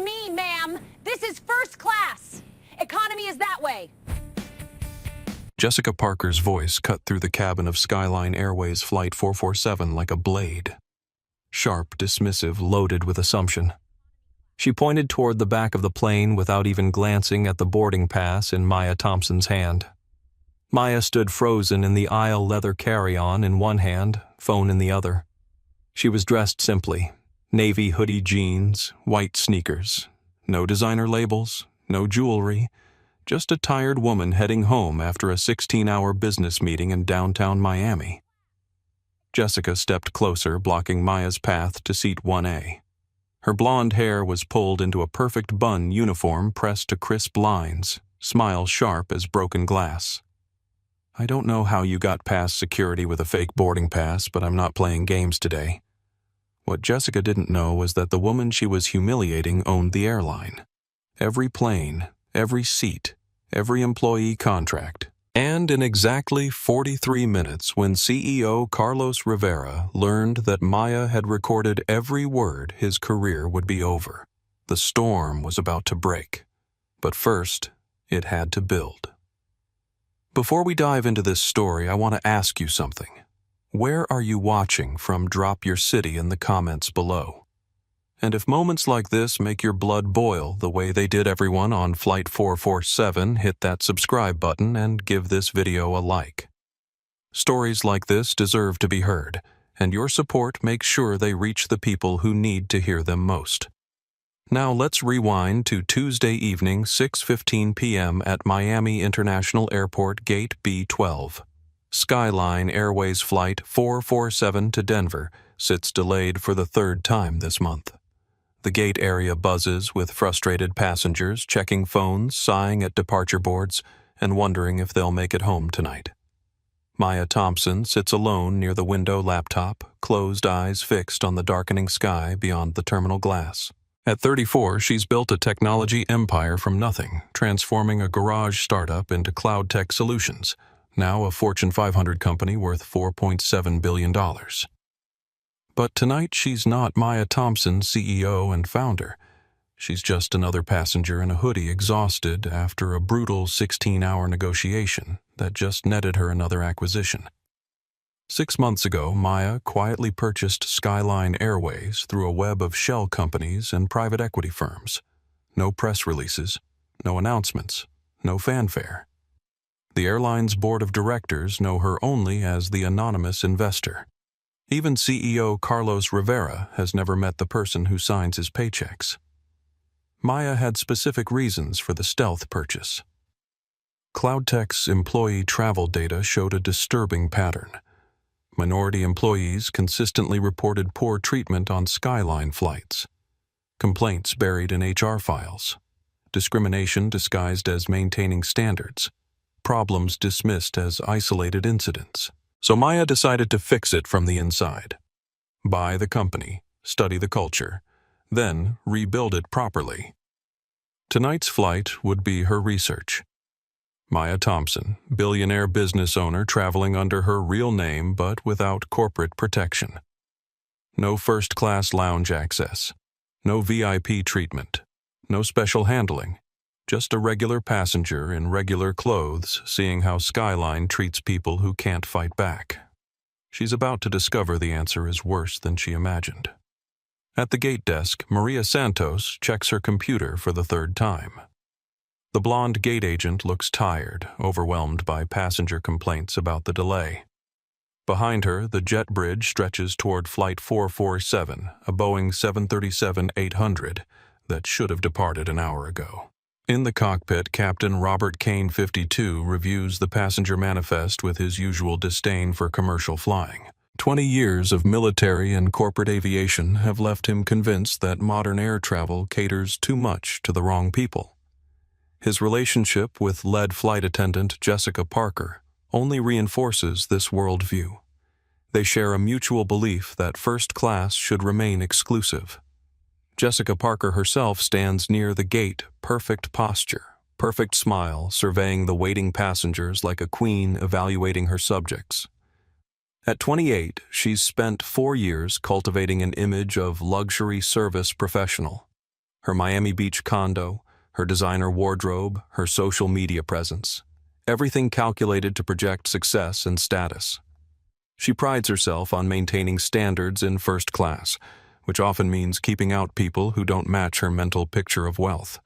me, ma'am. This is first class. Economy is that way. Jessica Parker's voice cut through the cabin of Skyline Airways Flight 447 like a blade. Sharp, dismissive, loaded with assumption. She pointed toward the back of the plane without even glancing at the boarding pass in Maya Thompson's hand. Maya stood frozen in the aisle leather carry-on in one hand, phone in the other. She was dressed simply. Navy hoodie jeans, white sneakers. No designer labels, no jewelry. Just a tired woman heading home after a 16-hour business meeting in downtown Miami. Jessica stepped closer, blocking Maya's path to seat 1A. Her blonde hair was pulled into a perfect bun uniform pressed to crisp lines, smile sharp as broken glass. I don't know how you got past security with a fake boarding pass, but I'm not playing games today. What Jessica didn't know was that the woman she was humiliating owned the airline. Every plane, every seat, every employee contract. And in exactly 43 minutes, when CEO Carlos Rivera learned that Maya had recorded every word, his career would be over. The storm was about to break. But first, it had to build. Before we dive into this story, I want to ask you something. Where are you watching from? Drop your city in the comments below. And if moments like this make your blood boil the way they did everyone on Flight 447, hit that subscribe button and give this video a like. Stories like this deserve to be heard, and your support makes sure they reach the people who need to hear them most. Now let's rewind to Tuesday evening, 6:15 p.m. at Miami International Airport Gate B12. Skyline Airways Flight 447 to Denver sits delayed for the third time this month. The gate area buzzes with frustrated passengers checking phones, sighing at departure boards, and wondering if they'll make it home tonight. Maya Thompson sits alone near the window laptop, closed eyes fixed on the darkening sky beyond the terminal glass. At 34, she's built a technology empire from nothing, transforming a garage startup into cloud tech solutions, now a Fortune 500 company worth $4.7 billion. But tonight she's not Maya Thompson, CEO and founder. She's just another passenger in a hoodie, exhausted after a brutal 16-hour negotiation that just netted her another acquisition. 6 months ago, Maya quietly purchased Skyline Airways through a web of shell companies and private equity firms. No press releases, no announcements, no fanfare. The airline's board of directors know her only as the anonymous investor. Even CEO Carlos Rivera has never met the person who signs his paychecks. Maya had specific reasons for the stealth purchase. CloudTech's employee travel data showed a disturbing pattern. Minority employees consistently reported poor treatment on Skyline flights. Complaints buried in HR files. Discrimination disguised as maintaining standards. Problems dismissed as isolated incidents. So Maya decided to fix it from the inside. Buy the company, study the culture, then rebuild it properly. Tonight's flight would be her research. Maya Thompson, billionaire business owner traveling under her real name but without corporate protection. No first-class lounge access, no VIP treatment, no special handling. Just a regular passenger in regular clothes seeing how Skyline treats people who can't fight back. She's about to discover the answer is worse than she imagined. At the gate desk, Maria Santos checks her computer for the third time. The blonde gate agent looks tired, overwhelmed by passenger complaints about the delay. Behind her, the jet bridge stretches toward Flight 447, a Boeing 737-800 that should have departed an hour ago. In the cockpit, Captain Robert Kane 52 reviews the passenger manifest with his usual disdain for commercial flying. 20 years of military and corporate aviation have left him convinced that modern air travel caters too much to the wrong people. His relationship with lead flight attendant Jessica Parker only reinforces this worldview. They share a mutual belief that first class should remain exclusive. Jessica Parker herself stands near the gate, perfect posture, perfect smile, surveying the waiting passengers like a queen evaluating her subjects. At 28, she's spent 4 years cultivating an image of luxury service professional. Her Miami Beach condo, her designer wardrobe, her social media presence. Everything calculated to project success and status. She prides herself on maintaining standards in first class, which often means keeping out people who don't match her mental picture of wealth.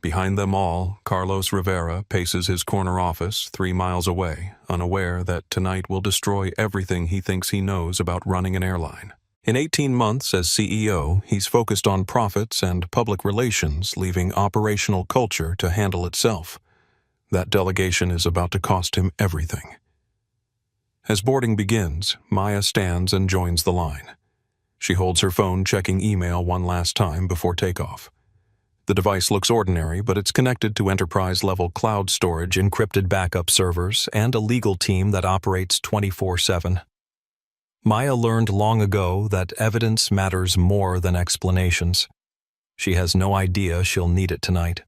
Behind them all, Carlos Rivera paces his corner office 3 miles away, unaware that tonight will destroy everything he thinks he knows about running an airline. In 18 months as CEO, he's focused on profits and public relations, leaving operational culture to handle itself. That delegation is about to cost him everything. As boarding begins, Maya stands and joins the line. She holds her phone, checking email one last time before takeoff. The device looks ordinary, but it's connected to enterprise-level cloud storage, encrypted backup servers, and a legal team that operates 24/7. Maya learned long ago that evidence matters more than explanations. She has no idea she'll need it tonight.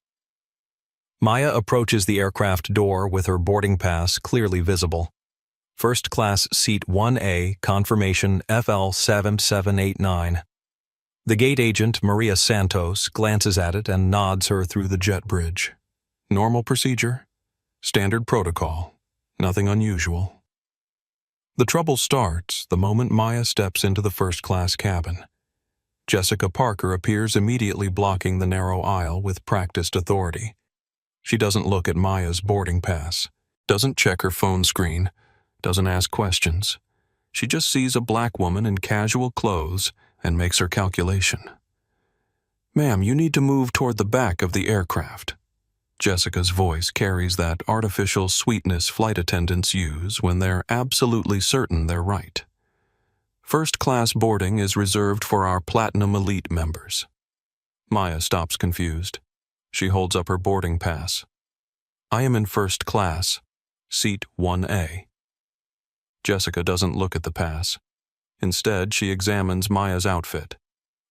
Maya approaches the aircraft door with her boarding pass clearly visible. First class seat 1A, confirmation FL7789. The gate agent, Maria Santos, glances at it and nods her through the jet bridge. Normal procedure? Standard protocol. Nothing unusual. The trouble starts the moment Maya steps into the first-class cabin. Jessica Parker appears immediately, blocking the narrow aisle with practiced authority. She doesn't look at Maya's boarding pass, doesn't check her phone screen, doesn't ask questions. She just sees a black woman in casual clothes and makes her calculation. "Ma'am, you need to move toward the back of the aircraft." Jessica's voice carries that artificial sweetness flight attendants use when they're absolutely certain they're right. First-class boarding is reserved for our Platinum Elite members. Maya stops confused. She holds up her boarding pass. "I am in first class, seat 1A. Jessica doesn't look at the pass. Instead, she examines Maya's outfit.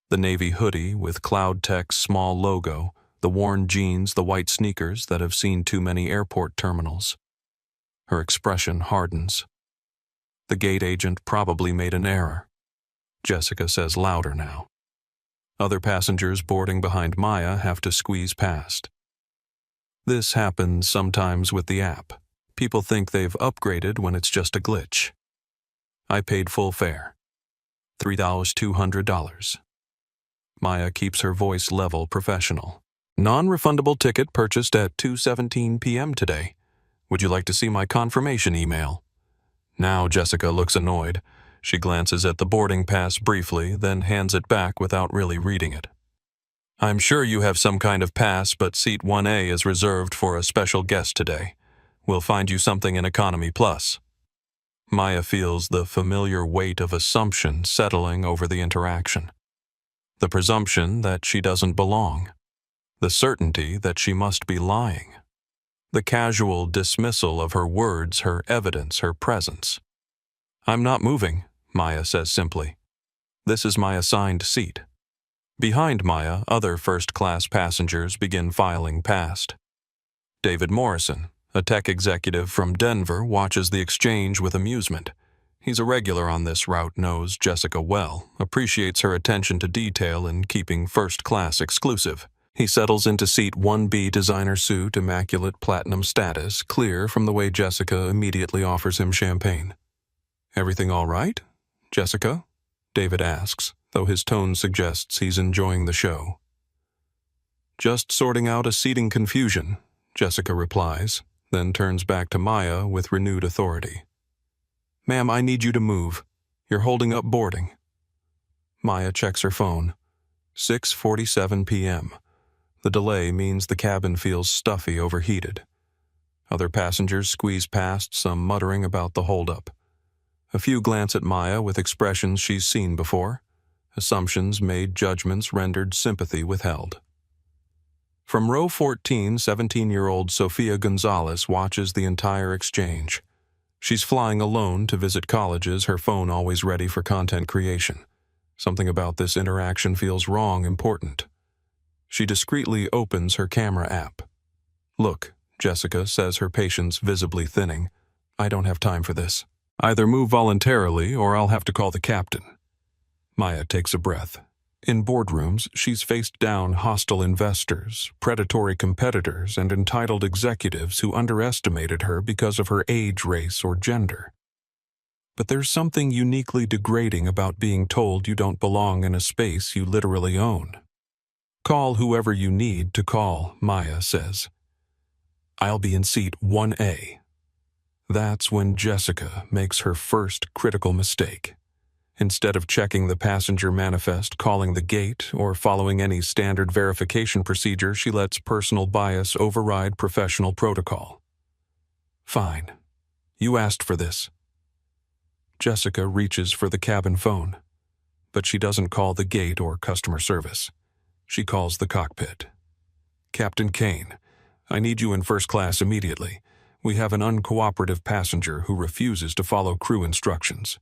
The navy hoodie with Cloud Tech's small logo, the worn jeans, the white sneakers that have seen too many airport terminals. Her expression hardens. The gate agent probably made an error. Jessica says louder now. Other passengers boarding behind Maya have to squeeze past. This happens sometimes with the app. People think they've upgraded when it's just a glitch. I paid full fare. $3,200. Maya keeps her voice level, professional. Non-refundable ticket purchased at 2:17 p.m. today. Would you like to see my confirmation email? Now Jessica looks annoyed. She glances at the boarding pass briefly, then hands it back without really reading it. I'm sure you have some kind of pass, but seat 1A is reserved for a special guest today. We'll find you something in Economy Plus. Maya feels the familiar weight of assumption settling over the interaction. The presumption that she doesn't belong. The certainty that she must be lying. The casual dismissal of her words, her evidence, her presence. I'm not moving, Maya says simply. This is my assigned seat. Behind Maya, other first-class passengers begin filing past. David Morrison, a tech executive from Denver, watches the exchange with amusement. He's a regular on this route, knows Jessica well, appreciates her attention to detail in keeping first class exclusive. He settles into seat 1B, designer suit, immaculate platinum status, clear from the way Jessica immediately offers him champagne. Everything all right, Jessica? David asks, though his tone suggests he's enjoying the show. Just sorting out a seating confusion, Jessica replies, then turns back to Maya with renewed authority. Ma'am, I need you to move. You're holding up boarding. Maya checks her phone. 6:47 p.m. The delay means the cabin feels stuffy, overheated. Other passengers squeeze past, some muttering about the holdup. A few glance at Maya with expressions she's seen before. Assumptions made, judgments rendered, sympathy withheld. From row 14, 17-year-old Sofia Gonzalez watches the entire exchange. She's flying alone to visit colleges, her phone always ready for content creation. Something about this interaction feels wrong, important. She discreetly opens her camera app. Look, Jessica says, her patience visibly thinning. I don't have time for this. Either move voluntarily or I'll have to call the captain. Maya takes a breath. In boardrooms, she's faced down hostile investors, predatory competitors, and entitled executives who underestimated her because of her age, race, or gender. But there's something uniquely degrading about being told you don't belong in a space you literally own. Call whoever you need to call, Maya says. I'll be in seat 1A. That's when Jessica makes her first critical mistake. Instead of checking the passenger manifest, calling the gate, or following any standard verification procedure, she lets personal bias override professional protocol. Fine. You asked for this. Jessica reaches for the cabin phone, but she doesn't call the gate or customer service. She calls the cockpit. Captain Kane, I need you in first class immediately. We have an uncooperative passenger who refuses to follow crew instructions.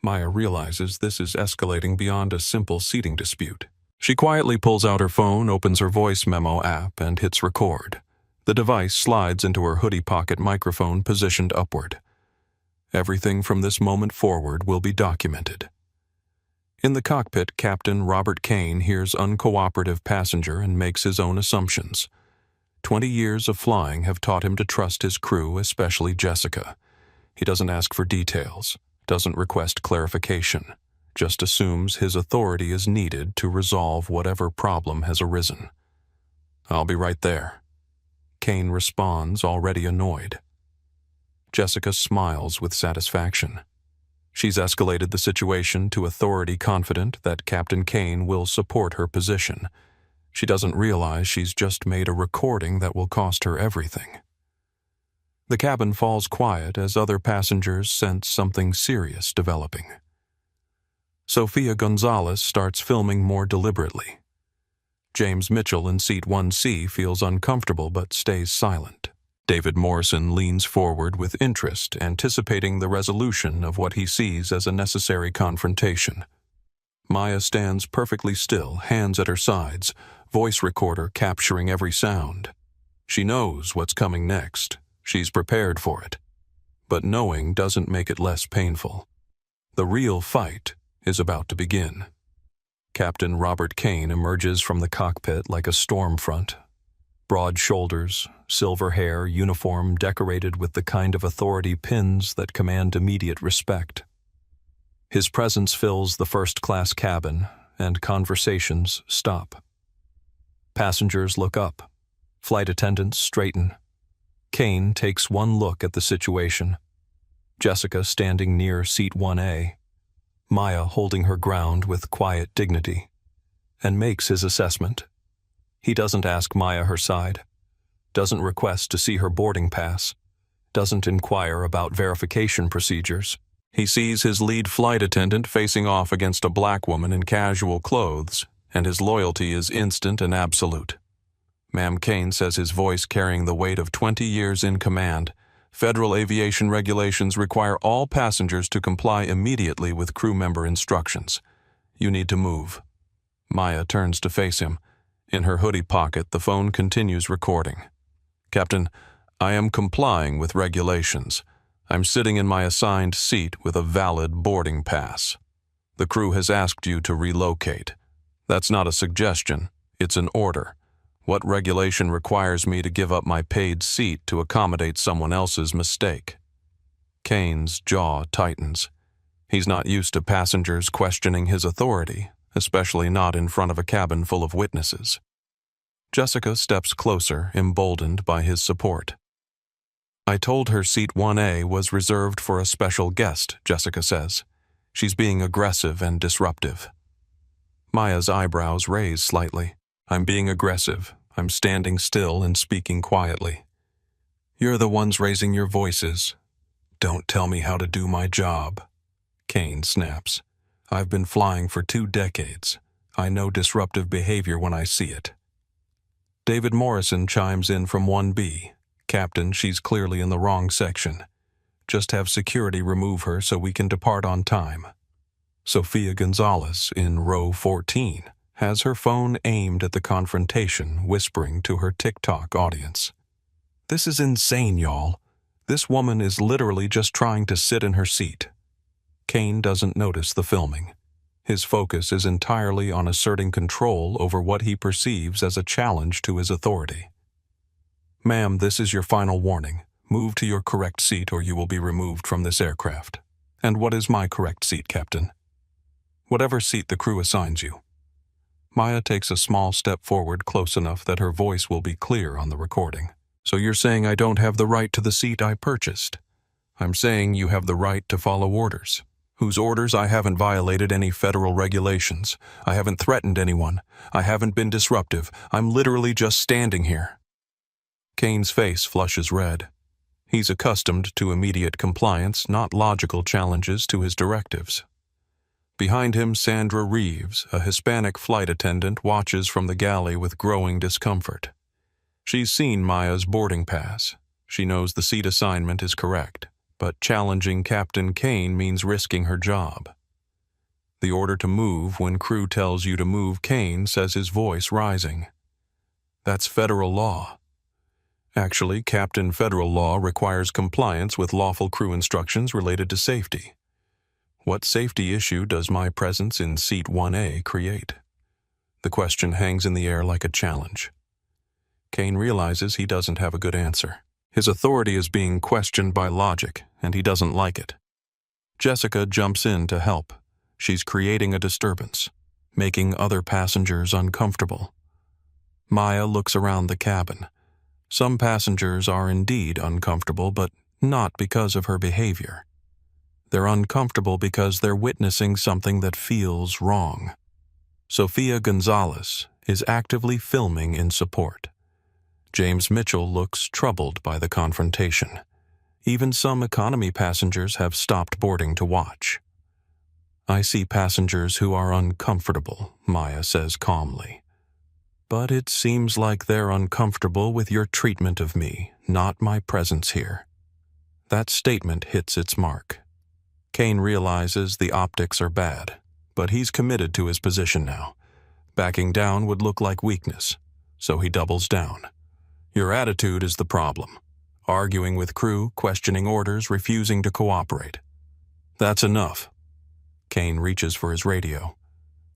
Maya realizes this is escalating beyond a simple seating dispute. She quietly pulls out her phone, opens her voice memo app, and hits record. The device slides into her hoodie pocket microphone positioned upward. Everything from this moment forward will be documented. In the cockpit, Captain Robert Kane hears uncooperative passenger and makes his own assumptions. 20 years of flying have taught him to trust his crew, especially Jessica. He doesn't ask for details, doesn't request clarification, just assumes his authority is needed to resolve whatever problem has arisen. I'll be right there. Kane responds, already annoyed. Jessica smiles with satisfaction. She's escalated the situation to authority, confident that Captain Kane will support her position. She doesn't realize she's just made a recording that will cost her everything. The cabin falls quiet as other passengers sense something serious developing. Sofia Gonzalez starts filming more deliberately. James Mitchell in seat 1C feels uncomfortable but stays silent. David Morrison leans forward with interest, anticipating the resolution of what he sees as a necessary confrontation. Maya stands perfectly still, hands at her sides, voice recorder capturing every sound. She knows what's coming next. She's prepared for it. But knowing doesn't make it less painful. The real fight is about to begin. Captain Robert Kane emerges from the cockpit like a storm front. Broad shoulders, silver hair, uniform decorated with the kind of authority pins that command immediate respect. His presence fills the first-class cabin, and conversations stop. Passengers look up. Flight attendants straighten. Kane takes one look at the situation. Jessica standing near seat 1A. Maya holding her ground with quiet dignity. And makes his assessment. He doesn't ask Maya her side. Doesn't request to see her boarding pass. Doesn't inquire about verification procedures. He sees his lead flight attendant facing off against a black woman in casual clothes, and his loyalty is instant and absolute. Ma'am Kane says, his voice carrying the weight of 20 years in command, federal aviation regulations require all passengers to comply immediately with crew member instructions. You need to move. Maya turns to face him. In her hoodie pocket, the phone continues recording. Captain, I am complying with regulations. I'm sitting in my assigned seat with a valid boarding pass. The crew has asked you to relocate. That's not a suggestion, it's an order. What regulation requires me to give up my paid seat to accommodate someone else's mistake? Kane's jaw tightens. He's not used to passengers questioning his authority, especially not in front of a cabin full of witnesses. Jessica steps closer, emboldened by his support. I told her seat 1A was reserved for a special guest, Jessica says. She's being aggressive and disruptive. Maya's eyebrows raise slightly. I'm being aggressive. I'm standing still and speaking quietly. You're the ones raising your voices. Don't tell me how to do my job. Kane snaps. I've been flying for 2 decades. I know disruptive behavior when I see it. David Morrison chimes in from 1B. Captain, she's clearly in the wrong section. Just have security remove her so we can depart on time. Sofia Gonzalez in row 14 has her phone aimed at the confrontation, whispering to her TikTok audience. This is insane, y'all. This woman is literally just trying to sit in her seat. Kane doesn't notice the filming. His focus is entirely on asserting control over what he perceives as a challenge to his authority. "Ma'am, this is your final warning. Move to your correct seat or you will be removed from this aircraft." "And what is my correct seat, Captain?" "Whatever seat the crew assigns you." Maya takes a small step forward, close enough that her voice will be clear on the recording. "So you're saying I don't have the right to the seat I purchased?" "I'm saying you have the right to follow orders." "Whose orders? I haven't violated any federal regulations. I haven't threatened anyone. I haven't been disruptive. I'm literally just standing here." Kane's face flushes red. He's accustomed to immediate compliance, not logical challenges to his directives. Behind him, Sandra Reeves, a Hispanic flight attendant, watches from the galley with growing discomfort. She's seen Maya's boarding pass. She knows the seat assignment is correct, but challenging Captain Kane means risking her job. The order to move when crew tells you to move, Kane says, his voice rising. "That's federal law." Actually, Captain, federal law requires compliance with lawful crew instructions related to safety. What safety issue does my presence in seat 1A create? The question hangs in the air like a challenge. Kane realizes he doesn't have a good answer. His authority is being questioned by logic, and he doesn't like it. Jessica jumps in to help. She's creating a disturbance, making other passengers uncomfortable. Maya looks around the cabin. Some passengers are indeed uncomfortable, but not because of her behavior. They're uncomfortable because they're witnessing something that feels wrong. Sofia Gonzalez is actively filming in support. James Mitchell looks troubled by the confrontation. Even some economy passengers have stopped boarding to watch. "I see passengers who are uncomfortable," Maya says calmly. "But it seems like they're uncomfortable with your treatment of me, not my presence here." That statement hits its mark. Kane realizes the optics are bad, but he's committed to his position now. Backing down would look like weakness, so he doubles down. "Your attitude is the problem. Arguing with crew, questioning orders, refusing to cooperate. That's enough." Kane reaches for his radio.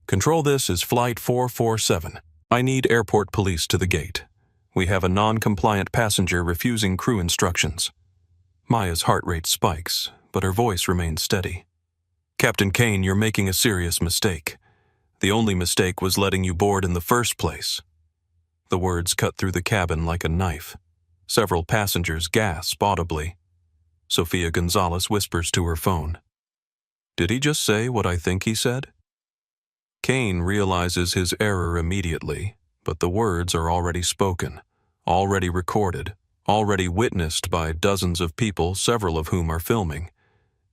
"Control, this is Flight 447. I need airport police to the gate. We have a non-compliant passenger refusing crew instructions." Maya's heart rate spikes, but her voice remains steady. "Captain Kane, you're making a serious mistake. The only mistake was letting you board in the first place." The words cut through the cabin like a knife. Several passengers gasp audibly. Sofia Gonzalez whispers to her phone. "Did he just say what I think he said?" Kane realizes his error immediately, but the words are already spoken, already recorded, already witnessed by dozens of people, several of whom are filming.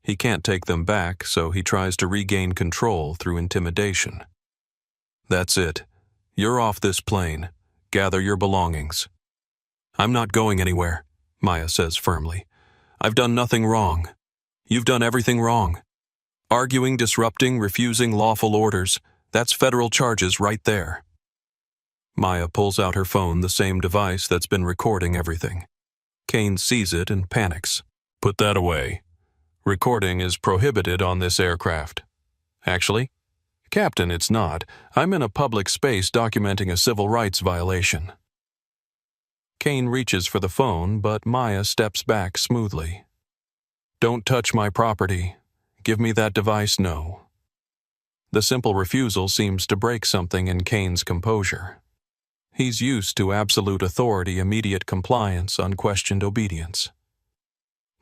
He can't take them back, so he tries to regain control through intimidation. "That's it. You're off this plane. Gather your belongings." "I'm not going anywhere," Maya says firmly. "I've done nothing wrong. You've done everything wrong. Arguing, disrupting, refusing lawful orders. That's federal charges right there." Maya pulls out her phone, the same device that's been recording everything. Kane sees it and panics. "Put that away. Recording is prohibited on this aircraft." "Actually, Captain, it's not. I'm in a public space documenting a civil rights violation." Kane reaches for the phone, but Maya steps back smoothly. "Don't touch my property. Give me that device now." The simple refusal seems to break something in Kane's composure. He's used to absolute authority, immediate compliance, unquestioned obedience.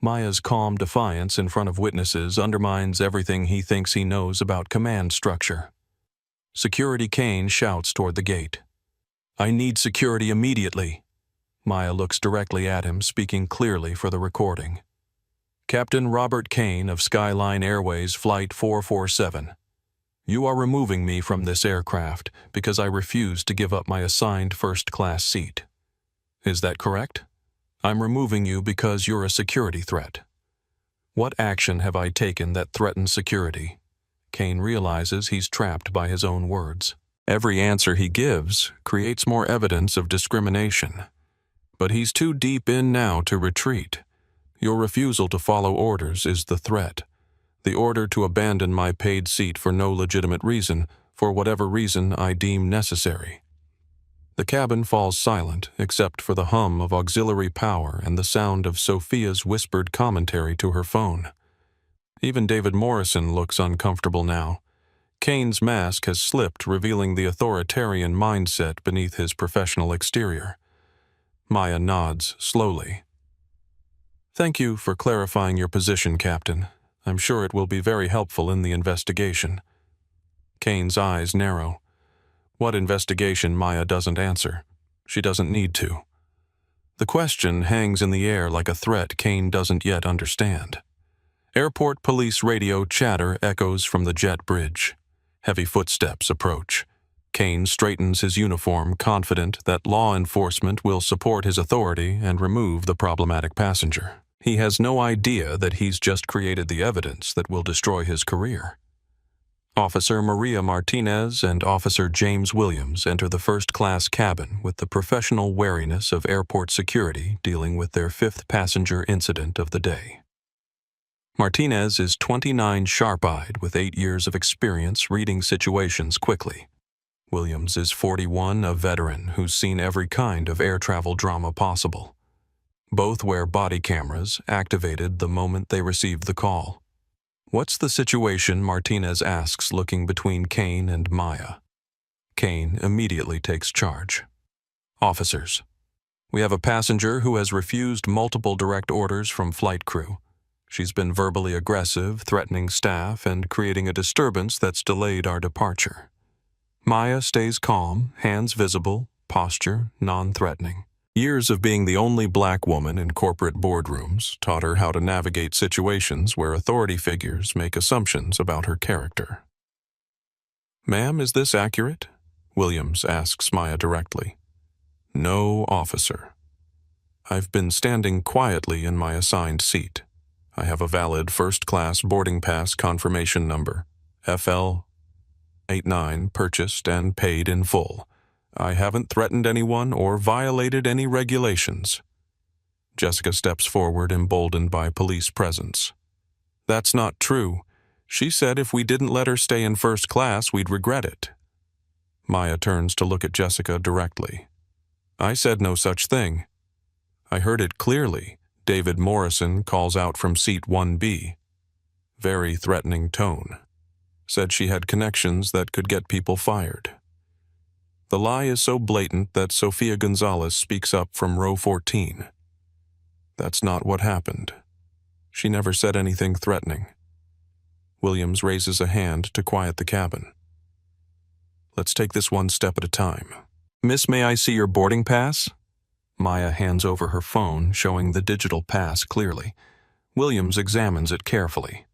Maya's calm defiance in front of witnesses undermines everything he thinks he knows about command structure. Security Kane shouts toward the gate. "I need security immediately." Maya looks directly at him, speaking clearly for the recording. "Captain Robert Kane of Skyline Airways Flight 447. You are removing me from this aircraft because I refuse to give up my assigned first-class seat. Is that correct? I'm removing you because you're a security threat." What action have I taken that threatens security? Kane realizes he's trapped by his own words. Every answer he gives creates more evidence of discrimination. But he's too deep in now to retreat. Your refusal to follow orders is the threat. The order to abandon my paid seat for no legitimate reason, for whatever reason I deem necessary. The cabin falls silent except for the hum of auxiliary power and the sound of Sophia's whispered commentary to her phone. Even David Morrison looks uncomfortable now. Kane's mask has slipped, revealing the authoritarian mindset beneath his professional exterior. Maya nods slowly. "Thank you for clarifying your position, Captain. I'm sure it will be very helpful in the investigation." Kane's eyes narrow. What investigation? Maya doesn't answer. She doesn't need to. The question hangs in the air like a threat Kane doesn't yet understand. Airport police radio chatter echoes from the jet bridge. Heavy footsteps approach. Kane straightens his uniform, confident that law enforcement will support his authority and remove the problematic passenger. He has no idea that he's just created the evidence that will destroy his career. Officer Maria Martinez and Officer James Williams enter the first-class cabin with the professional wariness of airport security dealing with their fifth passenger incident of the day. Martinez is 29, sharp-eyed, with 8 years of experience reading situations quickly. Williams is 41, a veteran who's seen every kind of air travel drama possible. Both wear body cameras, activated the moment they received the call. "What's the situation?" Martinez asks, looking between Kane and Maya. Kane immediately takes charge. "Officers, we have a passenger who has refused multiple direct orders from flight crew. She's been verbally aggressive, threatening staff, and creating a disturbance that's delayed our departure." Maya stays calm, hands visible, posture non-threatening. Years of being the only black woman in corporate boardrooms taught her how to navigate situations where authority figures make assumptions about her character. "Ma'am, is this accurate?" Williams asks Maya directly. "No, officer. I've been standing quietly in my assigned seat. I have a valid first-class boarding pass confirmation number, FL89, purchased and paid in full. I haven't threatened anyone or violated any regulations." Jessica steps forward, emboldened by police presence. "That's not true. She said if we didn't let her stay in first class, we'd regret it." Maya turns to look at Jessica directly. "I said no such thing. I heard it clearly." David Morrison calls out from seat 1B. Very threatening tone. Said she had connections that could get people fired. The lie is so blatant that Sofia Gonzalez speaks up from row 14. "That's not what happened. She never said anything threatening." Williams raises a hand to quiet the cabin. "Let's take this one step at a time. Miss, may I see your boarding pass?" Maya hands over her phone, showing the digital pass clearly. Williams examines it carefully.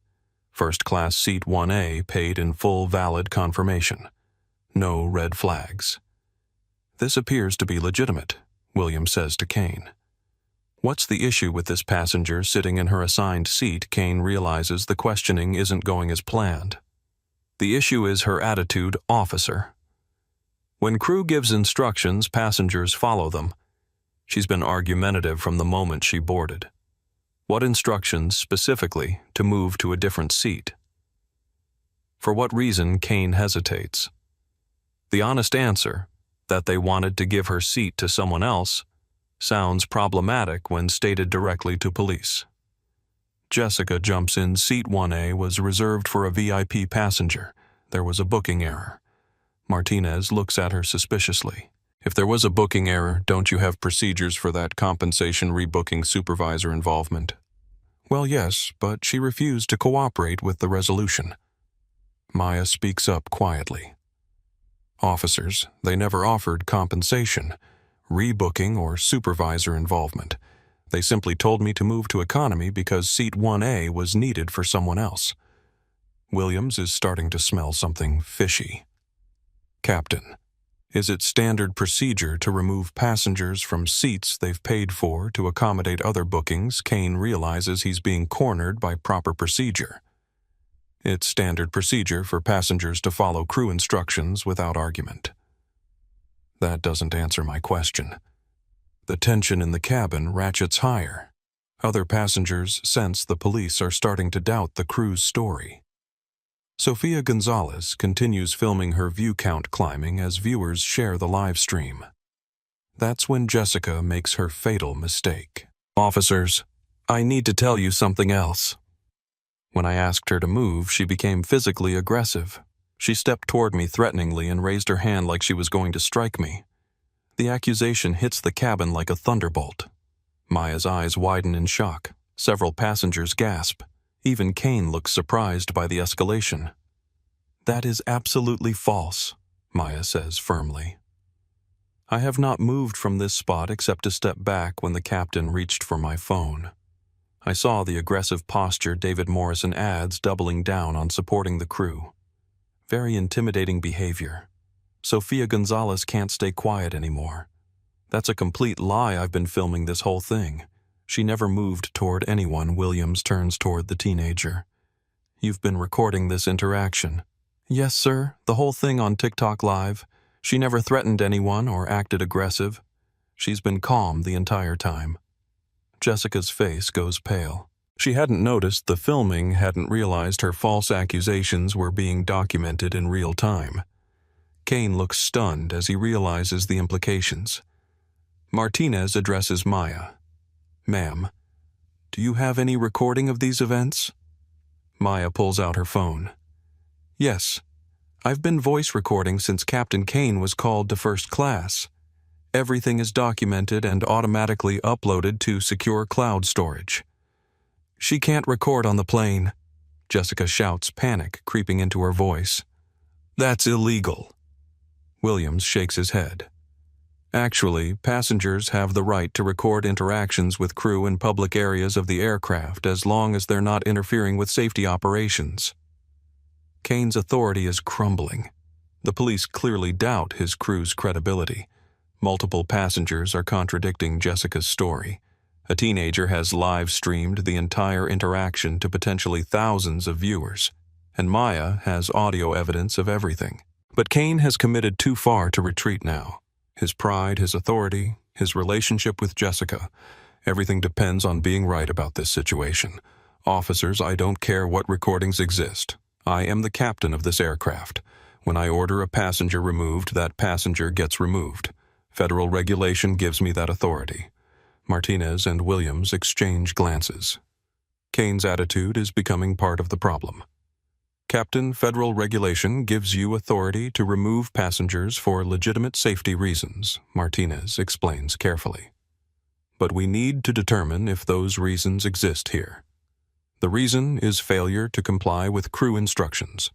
First class seat 1A, paid in full, valid confirmation. No red flags. "This appears to be legitimate," Williams says to Kane. What's the issue with this passenger sitting in her assigned seat? Kane realizes the questioning isn't going as planned. The issue is her attitude, officer. When crew gives instructions, passengers follow them. She's been argumentative from the moment she boarded. What instructions, specifically, to move to a different seat? For what reason, Kane hesitates. The honest answer, that they wanted to give her seat to someone else, sounds problematic when stated directly to police. Jessica jumps in. Seat 1A was reserved for a VIP passenger. There was a booking error. Martinez looks at her suspiciously. If there was a booking error, don't you have procedures for that? Compensation, rebooking, supervisor involvement? Well, yes, but she refused to cooperate with the resolution. Maya speaks up quietly. Officers, they never offered compensation, rebooking, or supervisor involvement. They simply told me to move to economy because seat 1A was needed for someone else. Williams is starting to smell something fishy. Captain, is it standard procedure to remove passengers from seats they've paid for to accommodate other bookings? Kane realizes he's being cornered by proper procedure. It's standard procedure for passengers to follow crew instructions without argument. That doesn't answer my question. The tension in the cabin ratchets higher. Other passengers sense the police are starting to doubt the crew's story. Sofia Gonzalez continues filming her view count climbing as viewers share the live stream. That's when Jessica makes her fatal mistake. "Officers, I need to tell you something else." When I asked her to move, she became physically aggressive. She stepped toward me threateningly and raised her hand like she was going to strike me. The accusation hits the cabin like a thunderbolt. Maya's eyes widen in shock. Several passengers gasp. Even Kane looks surprised by the escalation. "That is absolutely false," Maya says firmly. I have not moved from this spot except to step back when the captain reached for my phone. I saw the aggressive posture David Morrison adds, doubling down on supporting the crew. Very intimidating behavior. Sofia Gonzalez can't stay quiet anymore. That's a complete lie. I've been filming this whole thing. She never moved toward anyone. Williams turns toward the teenager. "You've been recording this interaction." "Yes, sir. The whole thing on TikTok Live. She never threatened anyone or acted aggressive. She's been calm the entire time." Jessica's face goes pale. She hadn't noticed the filming, hadn't realized her false accusations were being documented in real time. Kane looks stunned as he realizes the implications. Martinez addresses Maya. "Ma'am, do you have any recording of these events?" Maya pulls out her phone. "Yes. I've been voice recording since Captain Kane was called to first class. Everything is documented and automatically uploaded to secure cloud storage." "She can't record on the plane," Jessica shouts, panic creeping into her voice. "That's illegal." Williams shakes his head. "Actually, passengers have the right to record interactions with crew in public areas of the aircraft as long as they're not interfering with safety operations." Kane's authority is crumbling. The police clearly doubt his crew's credibility. Multiple passengers are contradicting Jessica's story. A teenager has live-streamed the entire interaction to potentially thousands of viewers, and Maya has audio evidence of everything. But Kane has committed too far to retreat now. His pride, his authority, his relationship with Jessica, everything depends on being right about this situation. "Officers, I don't care what recordings exist. I am the captain of this aircraft. When I order a passenger removed, that passenger gets removed. Federal regulation gives me that authority." Martinez and Williams exchange glances. Kane's attitude is becoming part of the problem. "Captain, federal regulation gives you authority to remove passengers for legitimate safety reasons," Martinez explains carefully. "But we need to determine if those reasons exist here. The reason is failure to comply with crew instructions.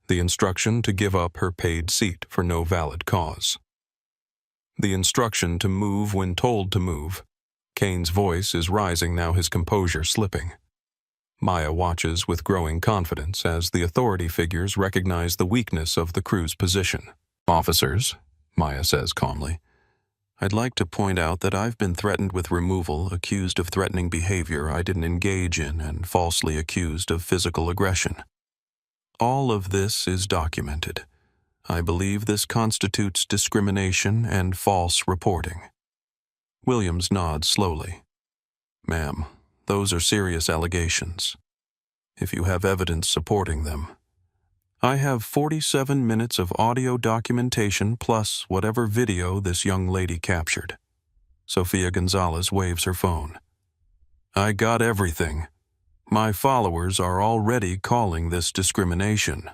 The instruction to give up her paid seat for no valid cause. The instruction to move when told to move." Kane's voice is rising now, his composure slipping. Maya watches with growing confidence as the authority figures recognize the weakness of the crew's position. "Officers," Maya says calmly, "I'd like to point out that I've been threatened with removal, accused of threatening behavior I didn't engage in, and falsely accused of physical aggression. All of this is documented. I believe this constitutes discrimination and false reporting." Williams nods slowly. "Ma'am, those are serious allegations. If you have evidence supporting them." "I have 47 minutes of audio documentation plus whatever video this young lady captured." Sofia Gonzalez waves her phone. "I got everything. My followers are already calling this discrimination."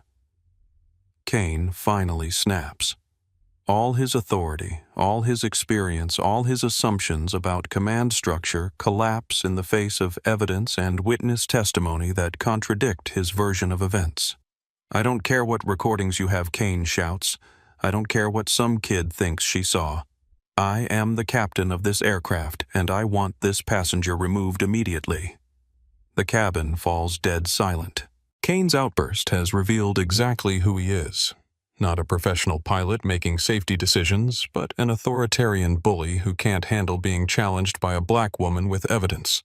Kane finally snaps. All his authority, all his experience, all his assumptions about command structure collapse in the face of evidence and witness testimony that contradict his version of events. "I don't care what recordings you have," Kane shouts. "I don't care what some kid thinks she saw. I am the captain of this aircraft, and I want this passenger removed immediately." The cabin falls dead silent. Kane's outburst has revealed exactly who he is. Not a professional pilot making safety decisions, but an authoritarian bully who can't handle being challenged by a black woman with evidence.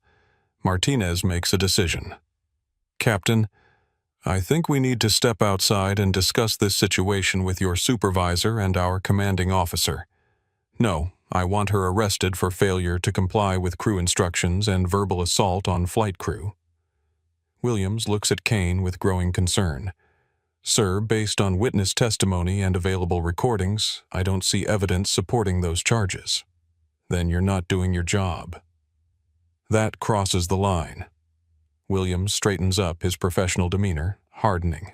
Martinez makes a decision. "Captain, I think we need to step outside and discuss this situation with your supervisor and our commanding officer." "No, I want her arrested for failure to comply with crew instructions and verbal assault on flight crew." Williams looks at Kane with growing concern. "Sir, based on witness testimony and available recordings, I don't see evidence supporting those charges." "Then you're not doing your job." That crosses the line. Williams straightens up, his professional demeanor hardening.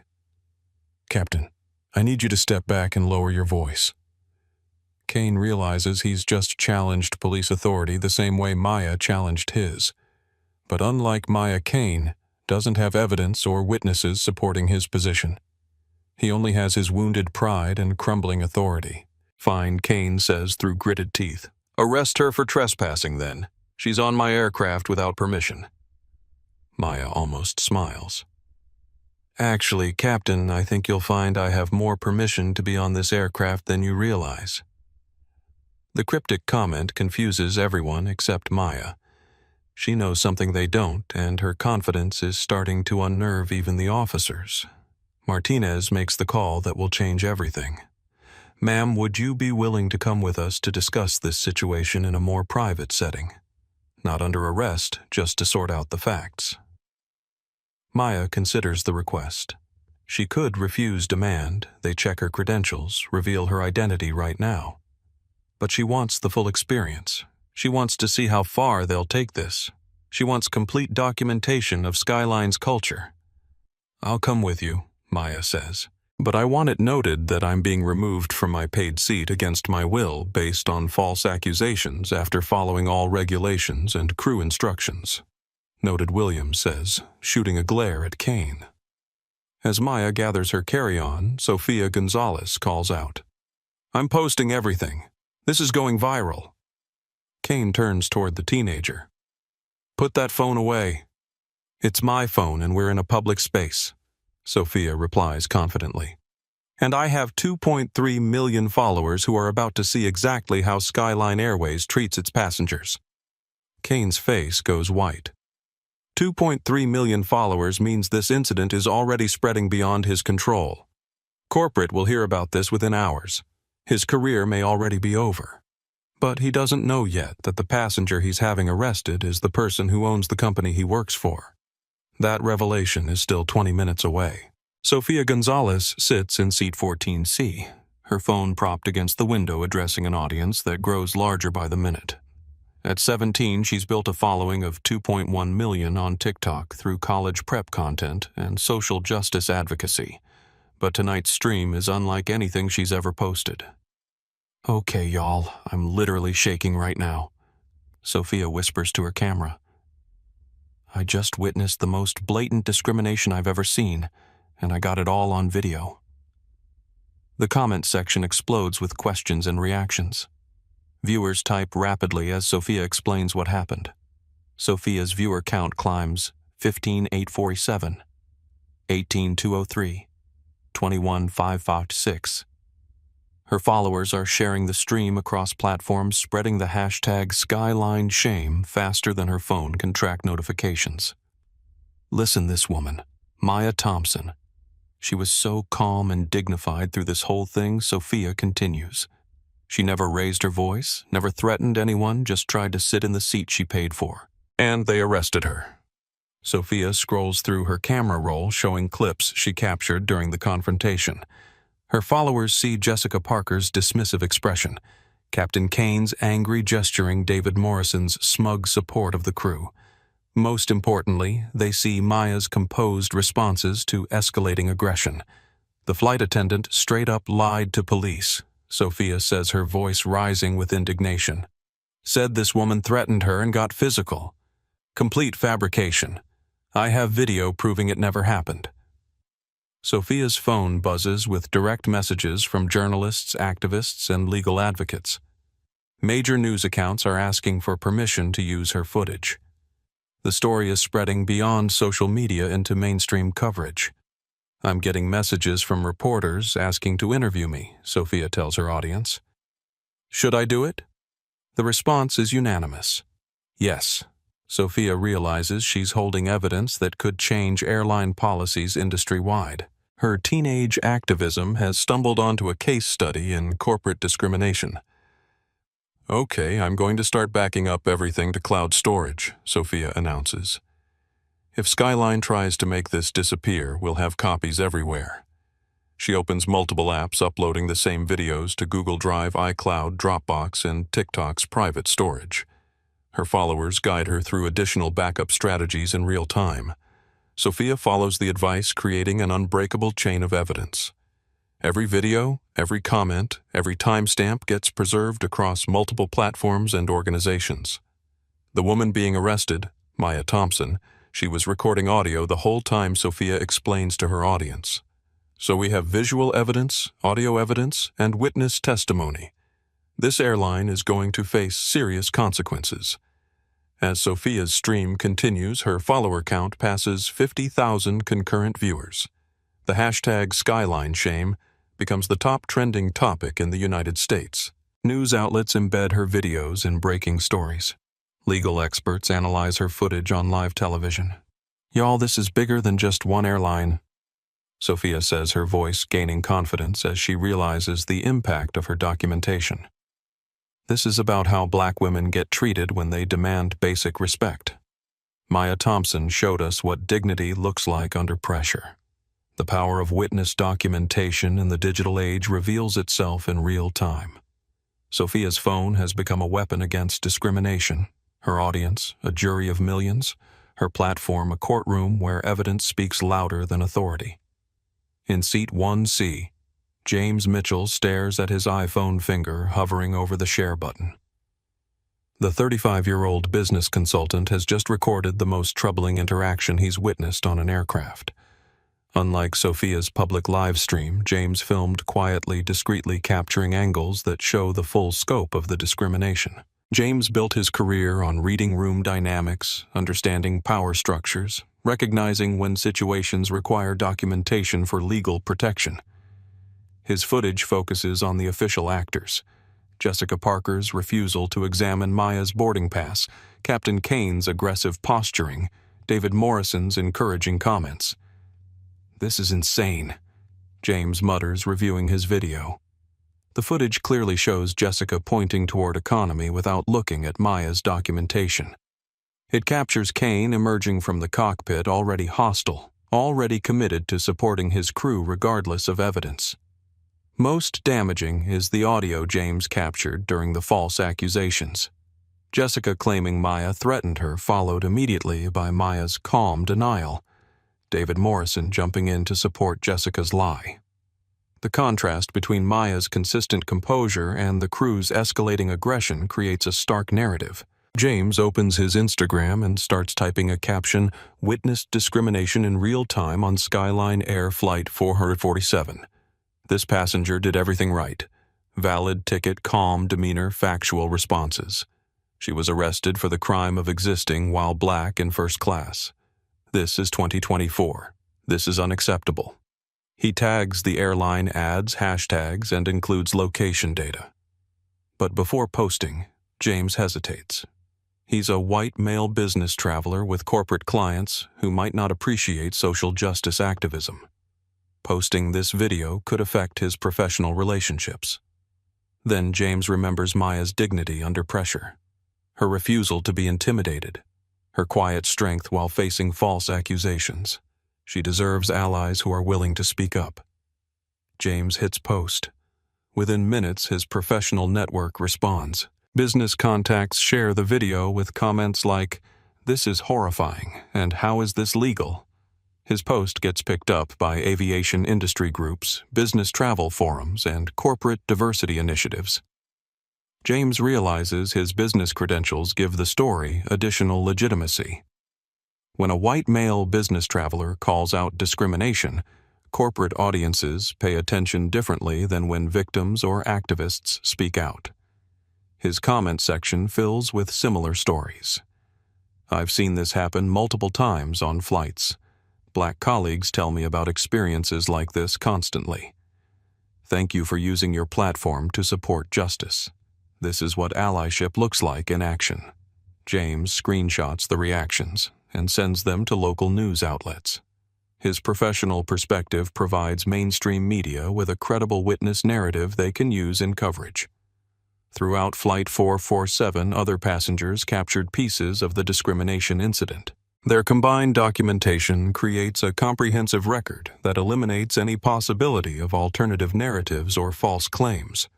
"Captain, I need you to step back and lower your voice." Kane realizes he's just challenged police authority the same way Maya challenged his. But unlike Maya, Kane doesn't have evidence or witnesses supporting his position. He only has his wounded pride and crumbling authority. "Fine," Kane says through gritted teeth. "Arrest her for trespassing, then. She's on my aircraft without permission." Maya almost smiles. "Actually, Captain, I think you'll find I have more permission to be on this aircraft than you realize." The cryptic comment confuses everyone except Maya. She knows something they don't, and her confidence is starting to unnerve even the officers. Martinez makes the call that will change everything. "Ma'am, would you be willing to come with us to discuss this situation in a more private setting? Not under arrest, just to sort out the facts." Maya considers the request. She could refuse demand, they check her credentials, reveal her identity right now. But she wants the full experience. She wants to see how far they'll take this. She wants complete documentation of Skyline's culture. "I'll come with you," Maya says. "But I want it noted that I'm being removed from my paid seat against my will based on false accusations after following all regulations and crew instructions." Noted, Williams says, shooting a glare at Kane. As Maya gathers her carry-on, Sofia Gonzalez calls out, "I'm posting everything. This is going viral." Kane turns toward the teenager. "Put that phone away." "It's my phone and we're in a public space," Sofia replies confidently. "And I have 2.3 million followers who are about to see exactly how Skyline Airways treats its passengers." Kane's face goes white. 2.3 million followers means this incident is already spreading beyond his control. Corporate will hear about this within hours. His career may already be over. But he doesn't know yet that the passenger he's having arrested is the person who owns the company he works for. That revelation is still 20 minutes away. Sofia Gonzalez sits in seat 14C, her phone propped against the window addressing an audience that grows larger by the minute. At 17, she's built a following of 2.1 million on TikTok through college prep content and social justice advocacy. But tonight's stream is unlike anything she's ever posted. "Okay, y'all, I'm literally shaking right now," Sofia whispers to her camera. "I just witnessed the most blatant discrimination I've ever seen, and I got it all on video." The comment section explodes with questions and reactions. Viewers type rapidly as Sofia explains what happened. Sofia's viewer count climbs 15,847, 18,203, 21,556. Her followers are sharing the stream across platforms, spreading the hashtag #SkylineShame faster than her phone can track notifications. Listen, this woman, Maya Thompson. She was so calm and dignified through this whole thing, Sofia continues. She never raised her voice, never threatened anyone, just tried to sit in the seat she paid for. And they arrested her. Sofia scrolls through her camera roll showing clips she captured during the confrontation. Her followers see Jessica Parker's dismissive expression, Captain Kane's angry gesturing, David Morrison's smug support of the crew. Most importantly, they see Maya's composed responses to escalating aggression. The flight attendant straight up lied to police, Sofia says, her voice rising with indignation. Said this woman threatened her and got physical. Complete fabrication. I have video proving it never happened. Sofia's phone buzzes with direct messages from journalists, activists, and legal advocates. Major news accounts are asking for permission to use her footage. The story is spreading beyond social media into mainstream coverage. I'm getting messages from reporters asking to interview me, Sofia tells her audience. Should I do it? The response is unanimous. Yes. Sofia realizes she's holding evidence that could change airline policies industry-wide. Her teenage activism has stumbled onto a case study in corporate discrimination. Okay, I'm going to start backing up everything to cloud storage, Sophia announces. If Skyline tries to make this disappear, we'll have copies everywhere. She opens multiple apps uploading the same videos to Google Drive, iCloud, Dropbox, and TikTok's private storage. Her followers guide her through additional backup strategies in real time. Sophia follows the advice, creating an unbreakable chain of evidence. Every video, every comment, every timestamp gets preserved across multiple platforms and organizations. The woman being arrested, Maya Thompson, she was recording audio the whole time Sophia explains to her audience. So we have visual evidence, audio evidence, and witness testimony. This airline is going to face serious consequences. As Sophia's stream continues, her follower count passes 50,000 concurrent viewers. The hashtag Skyline Shame becomes the top trending topic in the United States. News outlets embed her videos in breaking stories. Legal experts analyze her footage on live television. Y'all, this is bigger than just one airline, Sophia says, her voice gaining confidence as she realizes the impact of her documentation. This is about how Black women get treated when they demand basic respect. Maya Thompson showed us what dignity looks like under pressure. The power of witness documentation in the digital age reveals itself in real time. Sophia's phone has become a weapon against discrimination, her audience a jury of millions, her platform a courtroom where evidence speaks louder than authority. In seat 1C, James Mitchell stares at his iPhone finger hovering over the share button. The 35-year-old business consultant has just recorded the most troubling interaction he's witnessed on an aircraft. Unlike Sophia's public live stream, James filmed quietly, discreetly capturing angles that show the full scope of the discrimination. James built his career on reading room dynamics, understanding power structures, recognizing when situations require documentation for legal protection. His footage focuses on the official actors: Jessica Parker's refusal to examine Maya's boarding pass, Captain Kane's aggressive posturing, David Morrison's encouraging comments. "This is insane," James mutters, reviewing his video. The footage clearly shows Jessica pointing toward economy without looking at Maya's documentation. It captures Kane emerging from the cockpit already hostile, already committed to supporting his crew regardless of evidence. Most damaging is the audio James captured during the false accusations. Jessica claiming Maya threatened her, followed immediately by Maya's calm denial, David Morrison jumping in to support Jessica's lie. The contrast between Maya's consistent composure and the crew's escalating aggression creates a stark narrative. James opens his Instagram and starts typing a caption, "Witnessed discrimination in real time on Skyline Air Flight 447. This passenger did everything right. Valid ticket, calm demeanor, factual responses. She was arrested for the crime of existing while Black in first class. This is 2024. This is unacceptable." He tags the airline, adds hashtags, and includes location data. But before posting, James hesitates. He's a white male business traveler with corporate clients who might not appreciate social justice activism. Posting this video could affect his professional relationships. Then James remembers Maya's dignity under pressure, her refusal to be intimidated, her quiet strength while facing false accusations. She deserves allies who are willing to speak up. James hits post. Within minutes, his professional network responds. Business contacts share the video with comments like, "This is horrifying," and "How is this legal?" His post gets picked up by aviation industry groups, business travel forums, and corporate diversity initiatives. James realizes his business credentials give the story additional legitimacy. When a white male business traveler calls out discrimination, corporate audiences pay attention differently than when victims or activists speak out. His comment section fills with similar stories. "I've seen this happen multiple times on flights. Black colleagues tell me about experiences like this constantly. Thank you for using your platform to support justice. This is what allyship looks like in action." James screenshots the reactions and sends them to local news outlets. His professional perspective provides mainstream media with a credible witness narrative they can use in coverage. Throughout Flight 447, other passengers captured pieces of the discrimination incident. Their combined documentation creates a comprehensive record that eliminates any possibility of alternative narratives or false claims.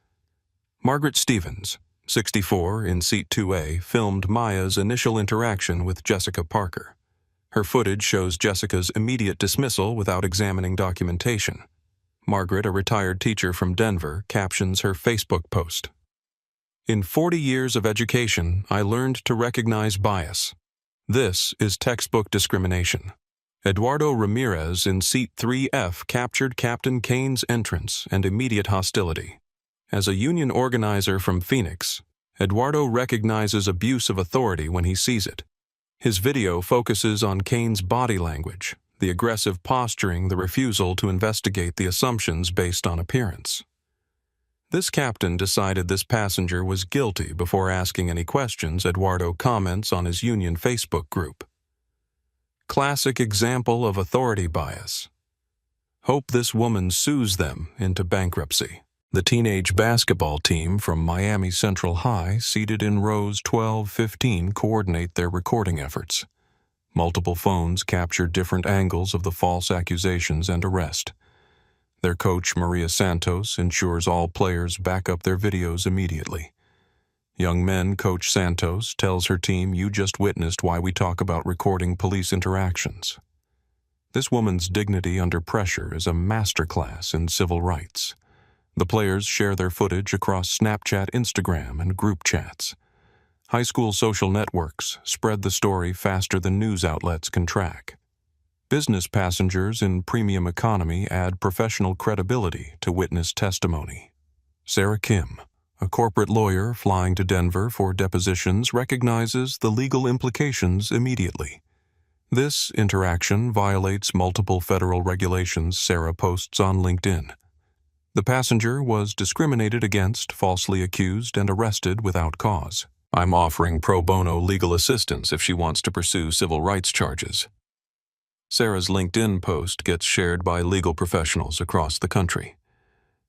Margaret Stevens, 64, in Seat 2A, filmed Maya's initial interaction with Jessica Parker. Her footage shows Jessica's immediate dismissal without examining documentation. Margaret, a retired teacher from Denver, captions her Facebook post. "In 40 years of education, I learned to recognize bias. This is textbook discrimination." Eduardo Ramirez in Seat 3F captured Captain Kane's entrance and immediate hostility. As a union organizer from Phoenix, Eduardo recognizes abuse of authority when he sees it. His video focuses on Kane's body language, the aggressive posturing, the refusal to investigate the assumptions based on appearance. This captain decided this passenger was guilty before asking any questions. Eduardo comments on his union Facebook group. Classic example of authority bias. Hope this woman sues them into bankruptcy. The teenage basketball team from Miami Central High, seated in rows 12-15, coordinate their recording efforts. Multiple phones capture different angles of the false accusations and arrest. Their coach, Maria Santos, ensures all players back up their videos immediately. Young men, Coach Santos tells her team, "You just witnessed why we talk about recording police interactions." This woman's dignity under pressure is a masterclass in civil rights. The players share their footage across Snapchat, Instagram, and group chats. High school social networks spread the story faster than news outlets can track. Business passengers in premium economy add professional credibility to witness testimony. Sarah Kim, a corporate lawyer flying to Denver for depositions, recognizes the legal implications immediately. This interaction violates multiple federal regulations, Sarah posts on LinkedIn. The passenger was discriminated against, falsely accused, and arrested without cause. I'm offering pro bono legal assistance if she wants to pursue civil rights charges. Sarah's LinkedIn post gets shared by legal professionals across the country.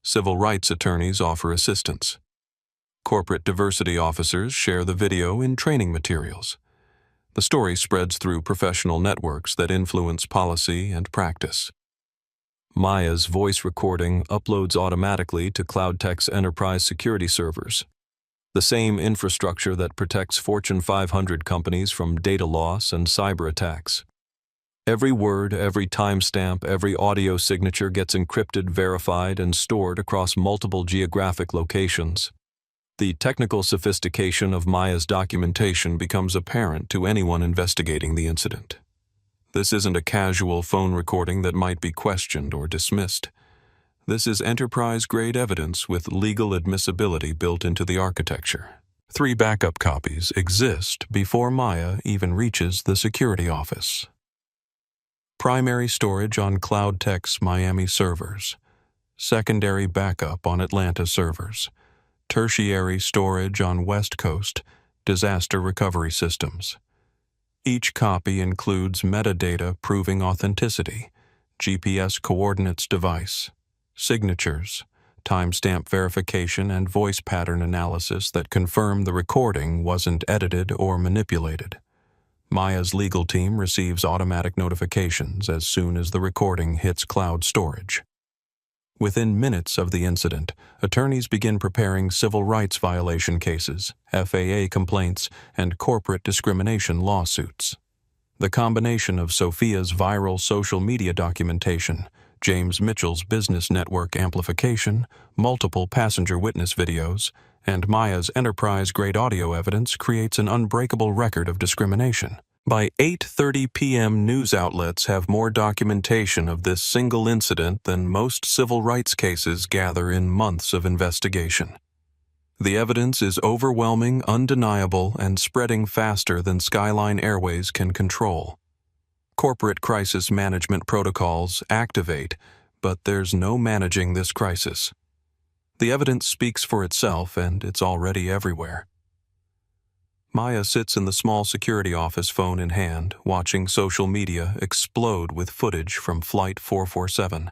Civil rights attorneys offer assistance. Corporate diversity officers share the video in training materials. The story spreads through professional networks that influence policy and practice. Maya's voice recording uploads automatically to CloudTech's enterprise security servers, the same infrastructure that protects Fortune 500 companies from data loss and cyber attacks. Every word, every timestamp, every audio signature gets encrypted, verified, and stored across multiple geographic locations. The technical sophistication of Maya's documentation becomes apparent to anyone investigating the incident. This isn't a casual phone recording that might be questioned or dismissed. This is enterprise-grade evidence with legal admissibility built into the architecture. 3 backup copies exist before Maya even reaches the security office. Primary storage on CloudTech's Miami servers. Secondary backup on Atlanta servers. Tertiary storage on West Coast disaster recovery systems. Each copy includes metadata proving authenticity, GPS coordinates device, signatures, timestamp verification, and voice pattern analysis that confirm the recording wasn't edited or manipulated. Maya's legal team receives automatic notifications as soon as the recording hits cloud storage. Within minutes of the incident, attorneys begin preparing civil rights violation cases, FAA complaints, and corporate discrimination lawsuits. The combination of Sophia's viral social media documentation, James Mitchell's business network amplification, multiple passenger witness videos, and Maya's enterprise-grade audio evidence creates an unbreakable record of discrimination. By 8:30 p.m., news outlets have more documentation of this single incident than most civil rights cases gather in months of investigation. The evidence is overwhelming, undeniable, and spreading faster than Skyline Airways can control. Corporate crisis management protocols activate, but there's no managing this crisis. The evidence speaks for itself, and it's already everywhere. Maya sits in the small security office, phone in hand, watching social media explode with footage from Flight 447.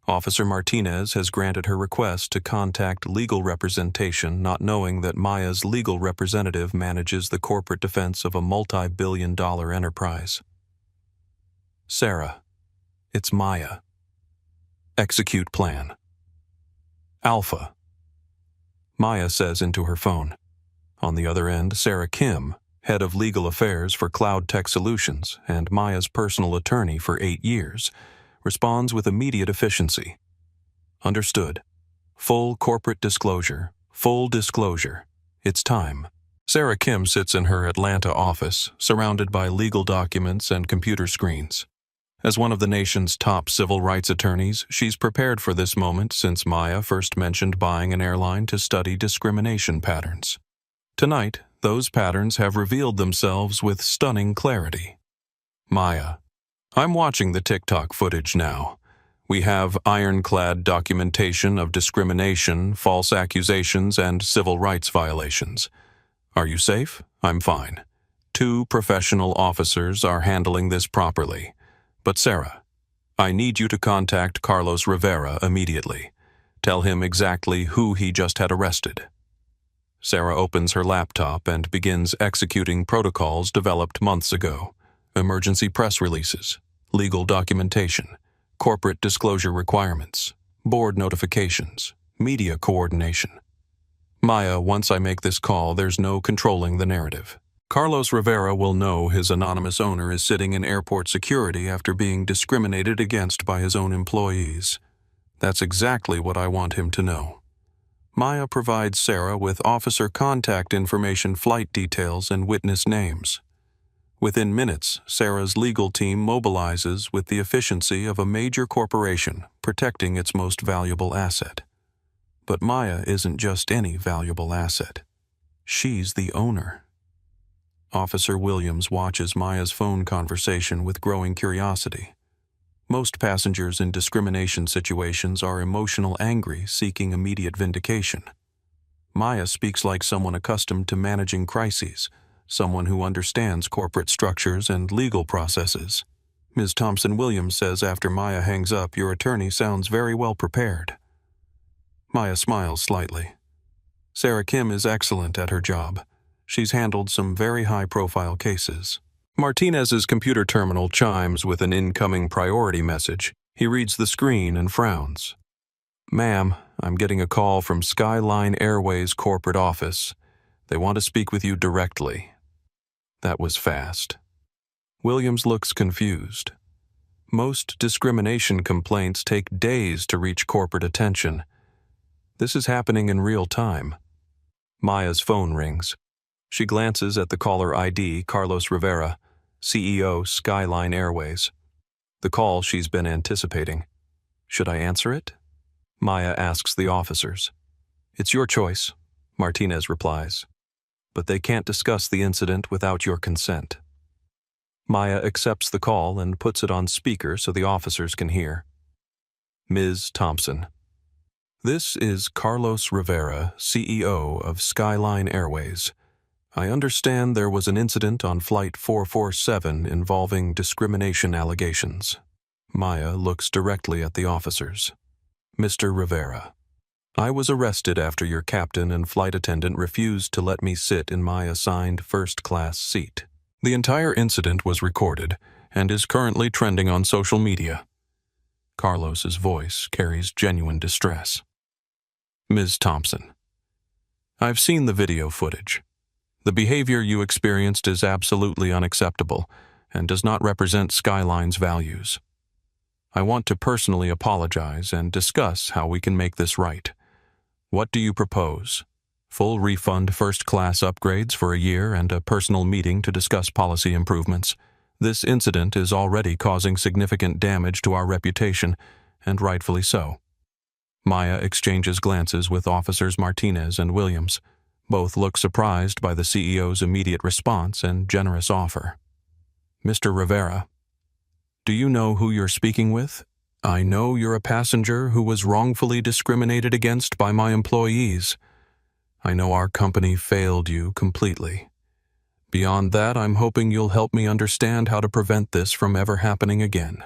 Officer Martinez has granted her request to contact legal representation, not knowing that Maya's legal representative manages the corporate defense of a multi-billion-dollar enterprise. Sarah, it's Maya. Execute plan. Alpha. Maya says into her phone. On the other end, Sarah Kim, head of legal affairs for Cloud Tech Solutions and Maya's personal attorney for 8 years, responds with immediate efficiency. Understood. Full corporate disclosure. Full disclosure. It's time. Sarah Kim sits in her Atlanta office, surrounded by legal documents and computer screens. As one of the nation's top civil rights attorneys, she's prepared for this moment since Maya first mentioned buying an airline to study discrimination patterns. Tonight, those patterns have revealed themselves with stunning clarity. Maya, I'm watching the TikTok footage now. We have ironclad documentation of discrimination, false accusations, and civil rights violations. Are you safe? I'm fine. 2 professional officers are handling this properly. But Sarah, I need you to contact Carlos Rivera immediately. Tell him exactly who he just had arrested. Sarah opens her laptop and begins executing protocols developed months ago. Emergency press releases, legal documentation, corporate disclosure requirements, board notifications, media coordination. Maya, once I make this call, there's no controlling the narrative. Carlos Rivera will know his anonymous owner is sitting in airport security after being discriminated against by his own employees. That's exactly what I want him to know. Maya provides Sarah with officer contact information, flight details, and witness names. Within minutes, Sarah's legal team mobilizes with the efficiency of a major corporation protecting its most valuable asset. But Maya isn't just any valuable asset. She's the owner. Officer Williams watches Maya's phone conversation with growing curiosity. Most passengers in discrimination situations are emotional angry, seeking immediate vindication. Maya speaks like someone accustomed to managing crises, someone who understands corporate structures and legal processes. Ms. Thompson-Williams says after Maya hangs up, "Your attorney sounds very well prepared." Maya smiles slightly. Sarah Kim is excellent at her job. She's handled some very high-profile cases. Martinez's computer terminal chimes with an incoming priority message. He reads the screen and frowns. "Ma'am, I'm getting a call from Skyline Airways corporate office. They want to speak with you directly." That was fast. Williams looks confused. Most discrimination complaints take days to reach corporate attention. This is happening in real time. Maya's phone rings. She glances at the caller ID, Carlos Rivera, CEO, Skyline Airways. The call she's been anticipating. Should I answer it? Maya asks the officers. "It's your choice," Martinez replies. "But they can't discuss the incident without your consent." Maya accepts the call and puts it on speaker so the officers can hear. Ms. Thompson. This is Carlos Rivera, CEO of Skyline Airways. I understand there was an incident on Flight 447 involving discrimination allegations. Maya looks directly at the officers. Mr. Rivera, I was arrested after your captain and flight attendant refused to let me sit in my assigned first-class seat. The entire incident was recorded and is currently trending on social media. Carlos's voice carries genuine distress. Ms. Thompson, I've seen the video footage. The behavior you experienced is absolutely unacceptable and does not represent Skyline's values. I want to personally apologize and discuss how we can make this right. What do you propose? Full refund first-class upgrades for a year and a personal meeting to discuss policy improvements. This incident is already causing significant damage to our reputation, and rightfully so. Maya exchanges glances with Officers Martinez and Williams. Both look surprised by the CEO's immediate response and generous offer. Mr. Rivera, do you know who you're speaking with? I know you're a passenger who was wrongfully discriminated against by my employees. I know our company failed you completely. Beyond that, I'm hoping you'll help me understand how to prevent this from ever happening again.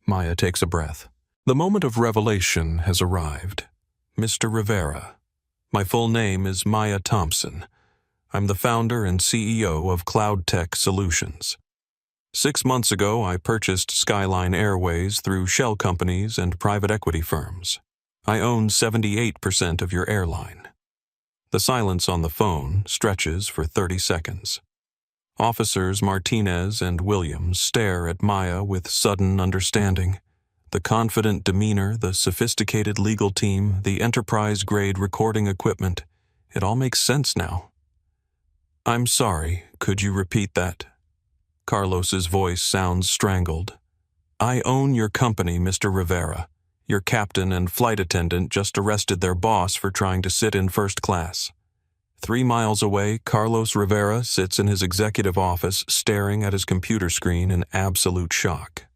Maya takes a breath. The moment of revelation has arrived. Mr. Rivera. My full name is Maya Thompson. I'm the founder and CEO of Cloud Tech Solutions. 6 months ago, I purchased Skyline Airways through shell companies and private equity firms. I own 78% of your airline. The silence on the phone stretches for 30 seconds. Officers Martinez and Williams stare at Maya with sudden understanding. The confident demeanor, the sophisticated legal team, the enterprise-grade recording equipment. It all makes sense now. I'm sorry, could you repeat that? Carlos's voice sounds strangled. I own your company, Mr. Rivera. Your captain and flight attendant just arrested their boss for trying to sit in first class. 3 miles away, Carlos Rivera sits in his executive office staring at his computer screen in absolute shock.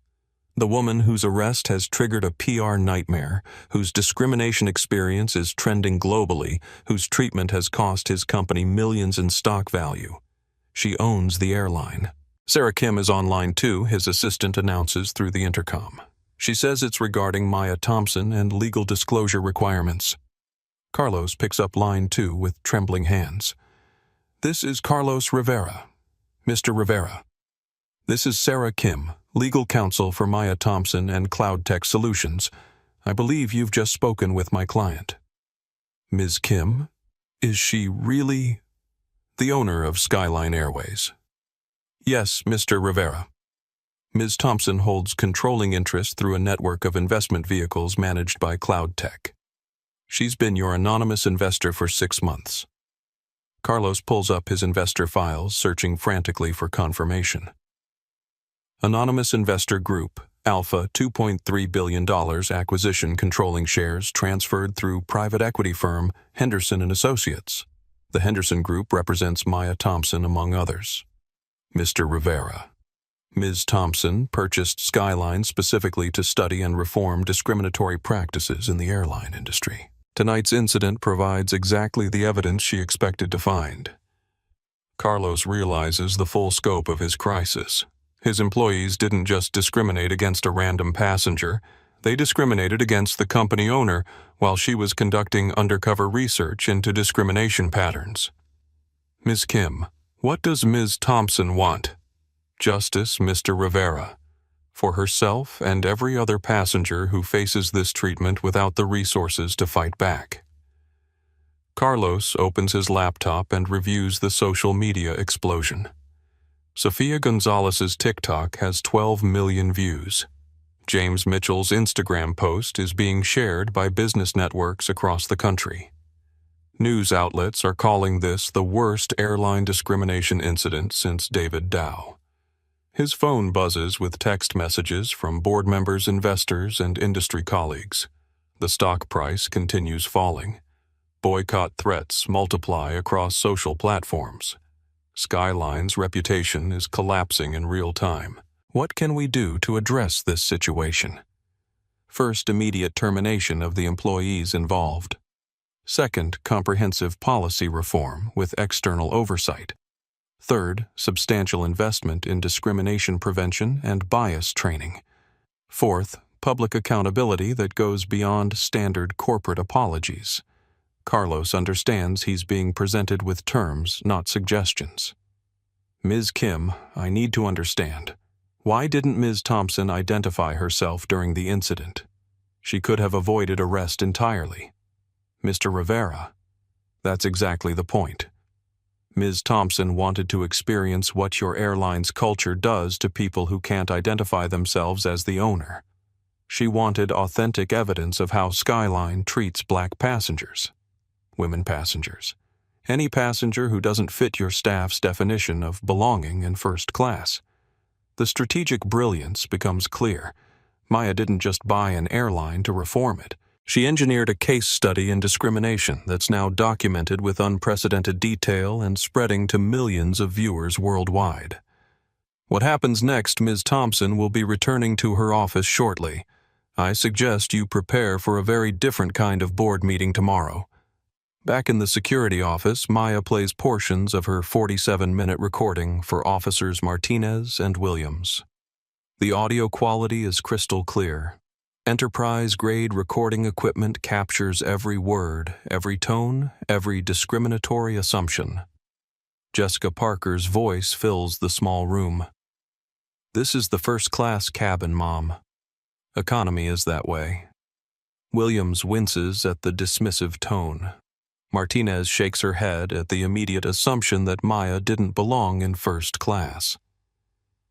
The woman whose arrest has triggered a PR nightmare, whose discrimination experience is trending globally, whose treatment has cost his company millions in stock value. She owns the airline. Sarah Kim is online too, his assistant announces through the intercom. She says it's regarding Maya Thompson and legal disclosure requirements. Carlos picks up line 2 with trembling hands. This is Carlos Rivera. Mr. Rivera. This is Sarah Kim, legal counsel for Maya Thompson and Cloud Tech Solutions. I believe you've just spoken with my client. Ms. Kim? Is she really the owner of Skyline Airways? Yes, Mr. Rivera. Ms. Thompson holds controlling interest through a network of investment vehicles managed by Cloud Tech. She's been your anonymous investor for 6 months. Carlos pulls up his investor files, searching frantically for confirmation. Anonymous Investor Group, Alpha $2.3 billion acquisition controlling shares transferred through private equity firm Henderson & Associates. The Henderson Group represents Maya Thompson among others. Mr. Rivera. Ms. Thompson purchased Skyline specifically to study and reform discriminatory practices in the airline industry. Tonight's incident provides exactly the evidence she expected to find. Carlos realizes the full scope of his crisis. His employees didn't just discriminate against a random passenger, they discriminated against the company owner while she was conducting undercover research into discrimination patterns. Ms. Kim, what does Ms. Thompson want? Justice, Mr. Rivera, for herself and every other passenger who faces this treatment without the resources to fight back. Carlos opens his laptop and reviews the social media explosion. Sofia Gonzalez's TikTok has 12 million views. James Mitchell's Instagram post is being shared by business networks across the country. News outlets are calling this the worst airline discrimination incident since David Dow. His phone buzzes with text messages from board members, investors, and industry colleagues. The stock price continues falling. Boycott threats multiply across social platforms. Skyline's reputation is collapsing in real time. What can we do to address this situation? First, immediate termination of the employees involved. Second, comprehensive policy reform with external oversight. Third, substantial investment in discrimination prevention and bias training. Fourth, public accountability that goes beyond standard corporate apologies. Carlos understands he's being presented with terms, not suggestions. Ms. Kim, I need to understand. Why didn't Ms. Thompson identify herself during the incident? She could have avoided arrest entirely. Mr. Rivera, that's exactly the point. Ms. Thompson wanted to experience what your airline's culture does to people who can't identify themselves as the owner. She wanted authentic evidence of how Skyline treats black passengers, women passengers, any passenger who doesn't fit your staff's definition of belonging in first class. The strategic brilliance becomes clear. Maya didn't just buy an airline to reform it. She engineered a case study in discrimination that's now documented with unprecedented detail and spreading to millions of viewers worldwide. What happens next, Ms. Thompson will be returning to her office shortly. I suggest you prepare for a very different kind of board meeting tomorrow. Back in the security office, Maya plays portions of her 47-minute recording for officers Martinez and Williams. The audio quality is crystal clear. Enterprise-grade recording equipment captures every word, every tone, every discriminatory assumption. Jessica Parker's voice fills the small room. This is the first-class cabin, Mom. Economy is that way. Williams winces at the dismissive tone. Martinez shakes her head at the immediate assumption that Maya didn't belong in first class.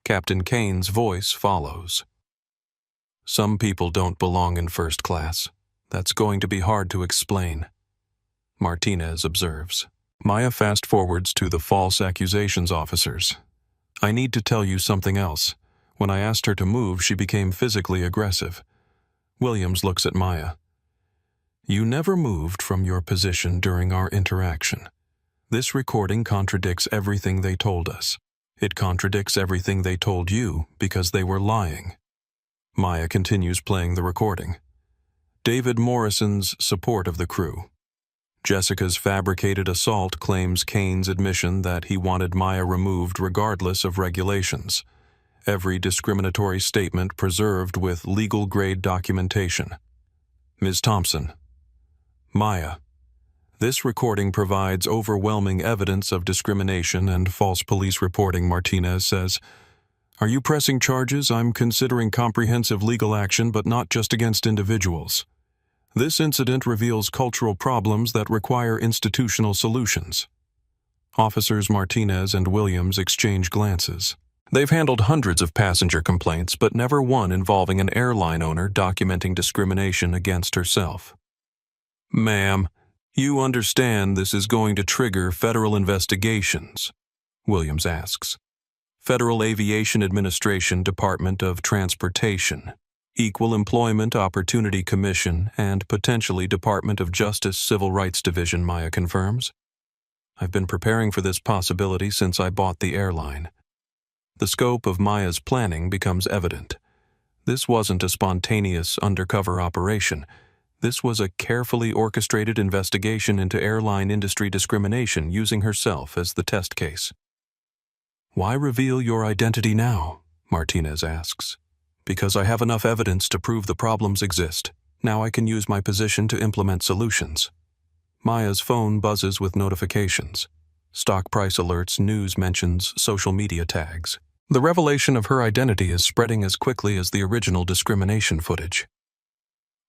Captain Kane's voice follows. Some people don't belong in first class. That's going to be hard to explain. Martinez observes. Maya fast-forwards to the false accusations officers. I need to tell you something else. When I asked her to move, she became physically aggressive. Williams looks at Maya. You never moved from your position during our interaction. This recording contradicts everything they told us. It contradicts everything they told you because they were lying. Maya continues playing the recording. David Morrison's support of the crew. Jessica's fabricated assault claims Kane's admission that he wanted Maya removed regardless of regulations. Every discriminatory statement preserved with legal-grade documentation. Ms. Thompson. Maya. This recording provides overwhelming evidence of discrimination and false police reporting, Martinez says. Are you pressing charges? I'm considering comprehensive legal action, but not just against individuals. This incident reveals cultural problems that require institutional solutions. Officers Martinez and Williams exchange glances. They've handled hundreds of passenger complaints, but never one involving an airline owner documenting discrimination against herself. Ma'am, you understand this is going to trigger federal investigations? Williams asks. Federal Aviation Administration, Department of Transportation, Equal Employment Opportunity Commission, and potentially Department of Justice Civil Rights Division, Maya confirms. I've been preparing for this possibility since I bought the airline. The scope of Maya's planning becomes evident. This wasn't a spontaneous undercover operation. This was a carefully orchestrated investigation into airline industry discrimination using herself as the test case. Why reveal your identity now? Martinez asks. Because I have enough evidence to prove the problems exist. Now I can use my position to implement solutions. Maya's phone buzzes with notifications. Stock price alerts, news mentions, social media tags. The revelation of her identity is spreading as quickly as the original discrimination footage.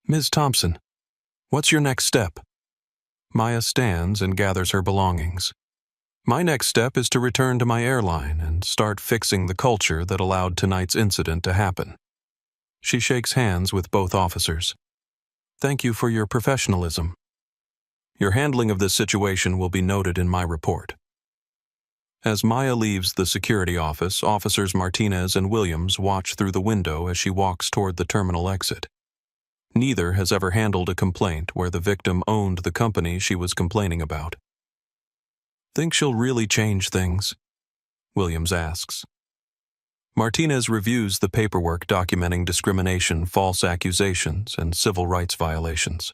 Ms. Thompson, what's your next step? Maya stands and gathers her belongings. My next step is to return to my airline and start fixing the culture that allowed tonight's incident to happen. She shakes hands with both officers. Thank you for your professionalism. Your handling of this situation will be noted in my report. As Maya leaves the security office, officers Martinez and Williams watch through the window as she walks toward the terminal exit. Neither has ever handled a complaint where the victim owned the company she was complaining about. Think she'll really change things? Williams asks. Martinez reviews the paperwork documenting discrimination, false accusations, and civil rights violations.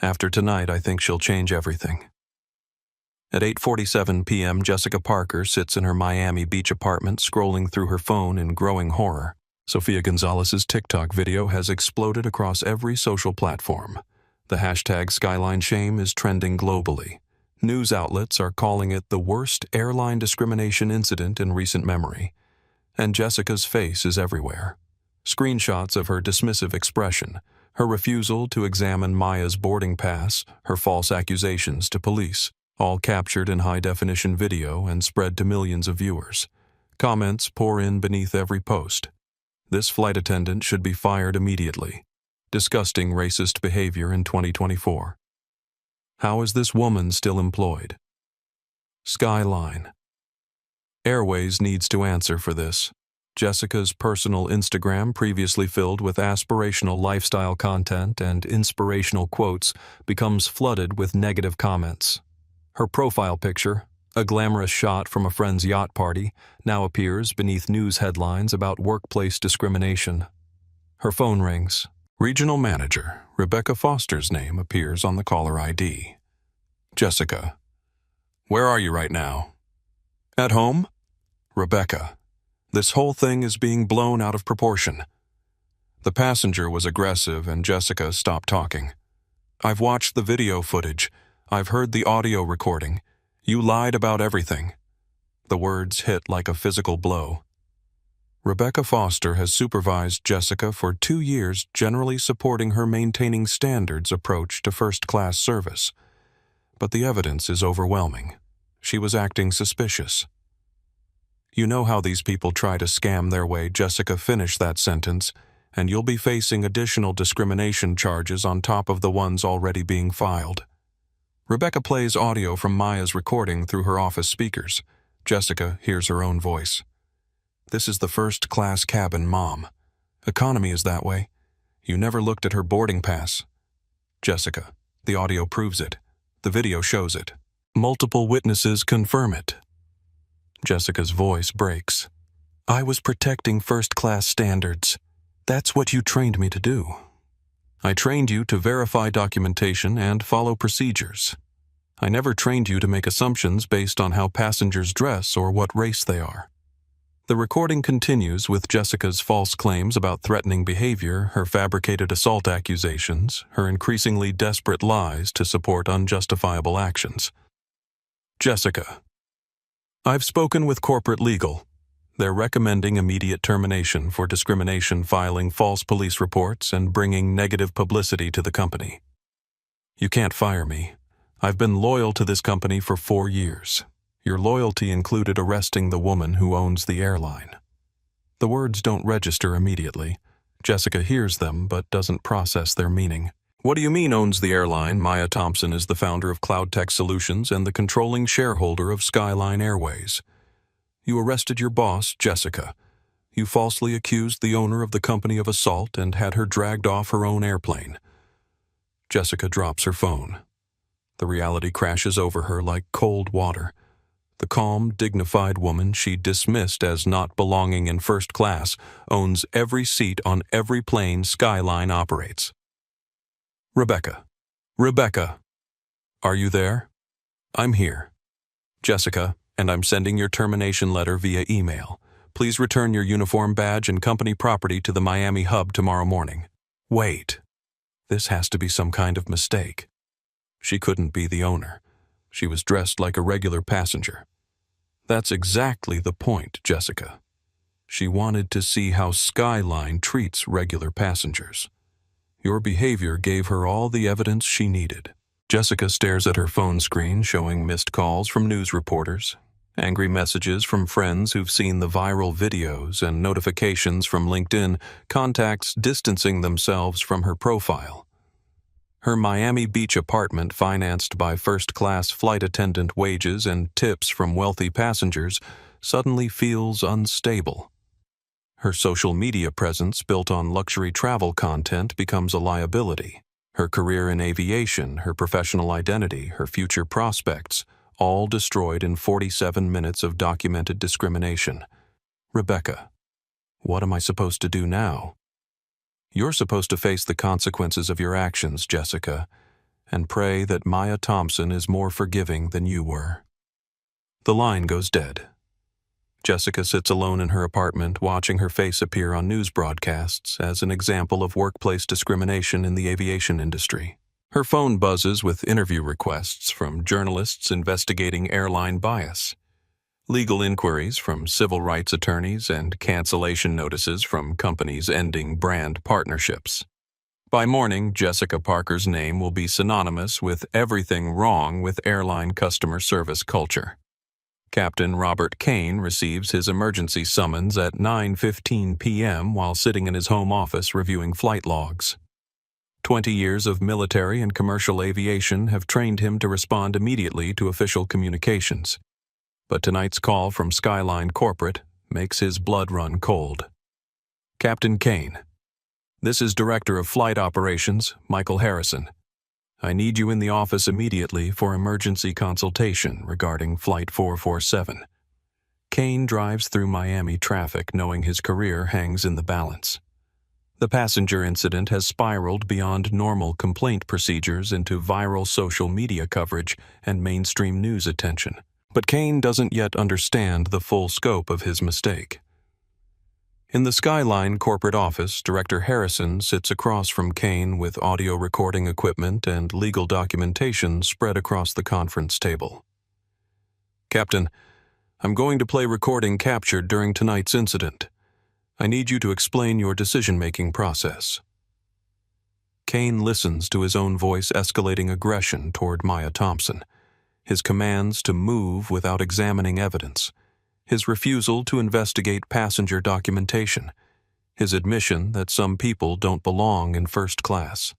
After tonight, I think she'll change everything. At 8:47 p.m., Jessica Parker sits in her Miami Beach apartment scrolling through her phone in growing horror. Sofia Gonzalez's TikTok video has exploded across every social platform. The hashtag Skyline Shame is trending globally. News outlets are calling it the worst airline discrimination incident in recent memory. And Jessica's face is everywhere. Screenshots of her dismissive expression, her refusal to examine Maya's boarding pass, her false accusations to police, all captured in high-definition video and spread to millions of viewers. Comments pour in beneath every post. This flight attendant should be fired immediately. Disgusting racist behavior in 2024. How is this woman still employed? Skyline. Airways needs to answer for this. Jessica's personal Instagram, previously filled with aspirational lifestyle content and inspirational quotes, becomes flooded with negative comments. Her profile picture, a glamorous shot from a friend's yacht party, now appears beneath news headlines about workplace discrimination. Her phone rings. Regional Manager Rebecca Foster's name appears on the caller ID. Jessica. Where are you right now? At home? Rebecca. This whole thing is being blown out of proportion. The passenger was aggressive and Jessica stopped talking. "I've watched the video footage. I've heard the audio recording. You lied about everything." The words hit like a physical blow. Rebecca Foster has supervised Jessica for 2 years, generally supporting her maintaining standards approach to first-class service. But the evidence is overwhelming. She was acting suspicious. "You know how these people try to scam their way," Jessica finished that sentence, "and you'll be facing additional discrimination charges on top of the ones already being filed." Rebecca plays audio from Maya's recording through her office speakers. Jessica hears her own voice. "This is the first-class cabin, Mom. Economy is that way. You never looked at her boarding pass." Jessica, "The audio proves it. The video shows it. Multiple witnesses confirm it." Jessica's voice breaks. "I was protecting first-class standards. That's what you trained me to do. I trained you to verify documentation and follow procedures. I never trained you to make assumptions based on how passengers dress or what race they are." The recording continues with Jessica's false claims about threatening behavior, her fabricated assault accusations, her increasingly desperate lies to support unjustifiable actions. Jessica, "I've spoken with corporate legal. They're recommending immediate termination for discrimination, filing false police reports, and bringing negative publicity to the company. You can't fire me. I've been loyal to this company for 4 years. Your loyalty included arresting the woman who owns the airline." The words don't register immediately. Jessica hears them but doesn't process their meaning. "What do you mean owns the airline? Maya Thompson is the founder of Cloud Tech Solutions and the controlling shareholder of Skyline Airways. You arrested your boss, Jessica. You falsely accused the owner of the company of assault and had her dragged off her own airplane." Jessica drops her phone. The reality crashes over her like cold water. The calm, dignified woman she dismissed as not belonging in first class owns every seat on every plane Skyline operates. "Rebecca. Rebecca. Are you there? I'm here. Jessica, and I'm sending your termination letter via email. Please return your uniform badge and company property to the Miami hub tomorrow morning." Wait. This has to be some kind of mistake. She couldn't be the owner. She was dressed like a regular passenger. That's exactly the point, Jessica. She wanted to see how Skyline treats regular passengers. Your behavior gave her all the evidence she needed. Jessica stares at her phone screen showing missed calls from news reporters, angry messages from friends who've seen the viral videos, and notifications from LinkedIn, contacts distancing themselves from her profile. Her Miami Beach apartment, financed by first-class flight attendant wages and tips from wealthy passengers, suddenly feels unstable. Her social media presence, built on luxury travel content, becomes a liability. Her career in aviation, her professional identity, her future prospects, all destroyed in 47 minutes of documented discrimination. Rebecca, what am I supposed to do now? You're supposed to face the consequences of your actions, Jessica, and pray that Maya Thompson is more forgiving than you were. The line goes dead. Jessica sits alone in her apartment, watching her face appear on news broadcasts as an example of workplace discrimination in the aviation industry. Her phone buzzes with interview requests from journalists investigating airline bias, legal inquiries from civil rights attorneys, and cancellation notices from companies ending brand partnerships. By morning, Jessica Parker's name will be synonymous with everything wrong with airline customer service culture. Captain Robert Kane receives his emergency summons at 9:15 p.m. while sitting in his home office reviewing flight logs. 20 years of military and commercial aviation have trained him to respond immediately to official communications. But tonight's call from Skyline Corporate makes his blood run cold. Captain Kane, this is Director of Flight Operations, Michael Harrison. I need you in the office immediately for emergency consultation regarding Flight 447. Kane drives through Miami traffic knowing his career hangs in the balance. The passenger incident has spiraled beyond normal complaint procedures into viral social media coverage and mainstream news attention. But Kane doesn't yet understand the full scope of his mistake. In the Skyline corporate office, Director Harrison sits across from Kane with audio recording equipment and legal documentation spread across the conference table. "Captain, I'm going to play recording captured during tonight's incident. I need you to explain your decision-making process." Kane listens to his own voice escalating aggression toward Maya Thompson, his commands to move without examining evidence, his refusal to investigate passenger documentation, his admission that some people don't belong in first class.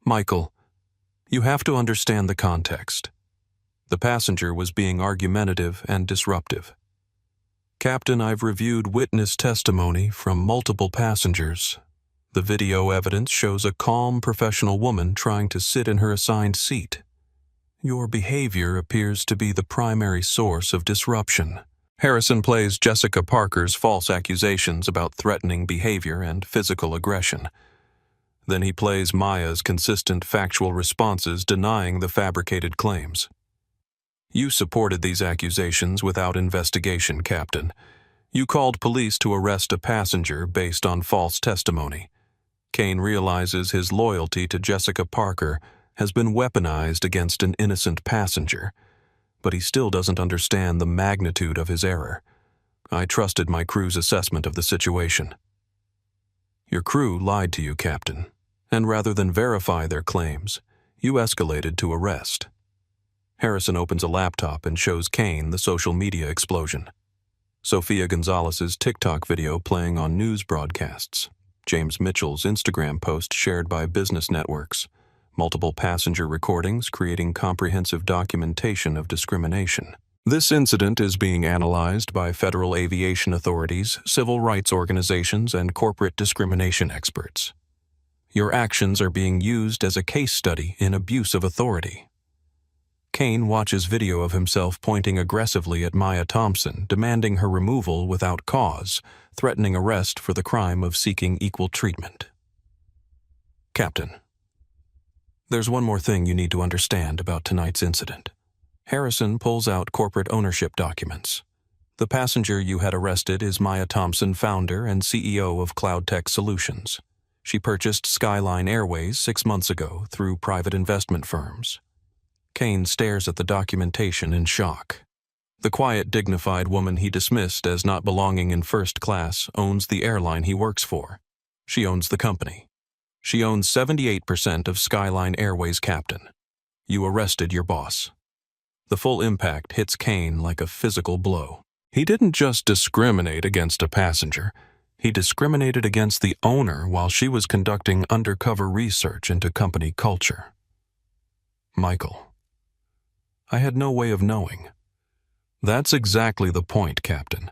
"Michael, you have to understand the context. The passenger was being argumentative and disruptive. Captain, I've reviewed witness testimony from multiple passengers. The video evidence shows a calm professional woman trying to sit in her assigned seat. Your behavior appears to be the primary source of disruption." Harrison plays Jessica Parker's false accusations about threatening behavior and physical aggression. Then he plays Maya's consistent factual responses denying the fabricated claims. "You supported these accusations without investigation, Captain. You called police to arrest a passenger based on false testimony." Kane realizes his loyalty to Jessica Parker has been weaponized against an innocent passenger, but he still doesn't understand the magnitude of his error. "I trusted my crew's assessment of the situation." "Your crew lied to you, Captain, and rather than verify their claims, you escalated to arrest." Harrison opens a laptop and shows Kane the social media explosion. Sofia Gonzalez's TikTok video playing on news broadcasts, James Mitchell's Instagram post shared by business networks, multiple passenger recordings creating comprehensive documentation of discrimination. This incident is being analyzed by federal aviation authorities, civil rights organizations, and corporate discrimination experts. Your actions are being used as a case study in abuse of authority. Kane watches video of himself pointing aggressively at Maya Thompson, demanding her removal without cause, threatening arrest for the crime of seeking equal treatment. "Captain, there's one more thing you need to understand about tonight's incident." Harrison pulls out corporate ownership documents. "The passenger you had arrested is Maya Thompson, founder and CEO of Cloud Tech Solutions. She purchased Skyline Airways 6 months ago through private investment firms." Kane stares at the documentation in shock. The quiet, dignified woman he dismissed as not belonging in first class owns the airline he works for. She owns the company. She owns 78% of Skyline Airways, Captain. You arrested your boss. The full impact hits Kane like a physical blow. He didn't just discriminate against a passenger. He discriminated against the owner while she was conducting undercover research into company culture. "Michael, I had no way of knowing." "That's exactly the point, Captain.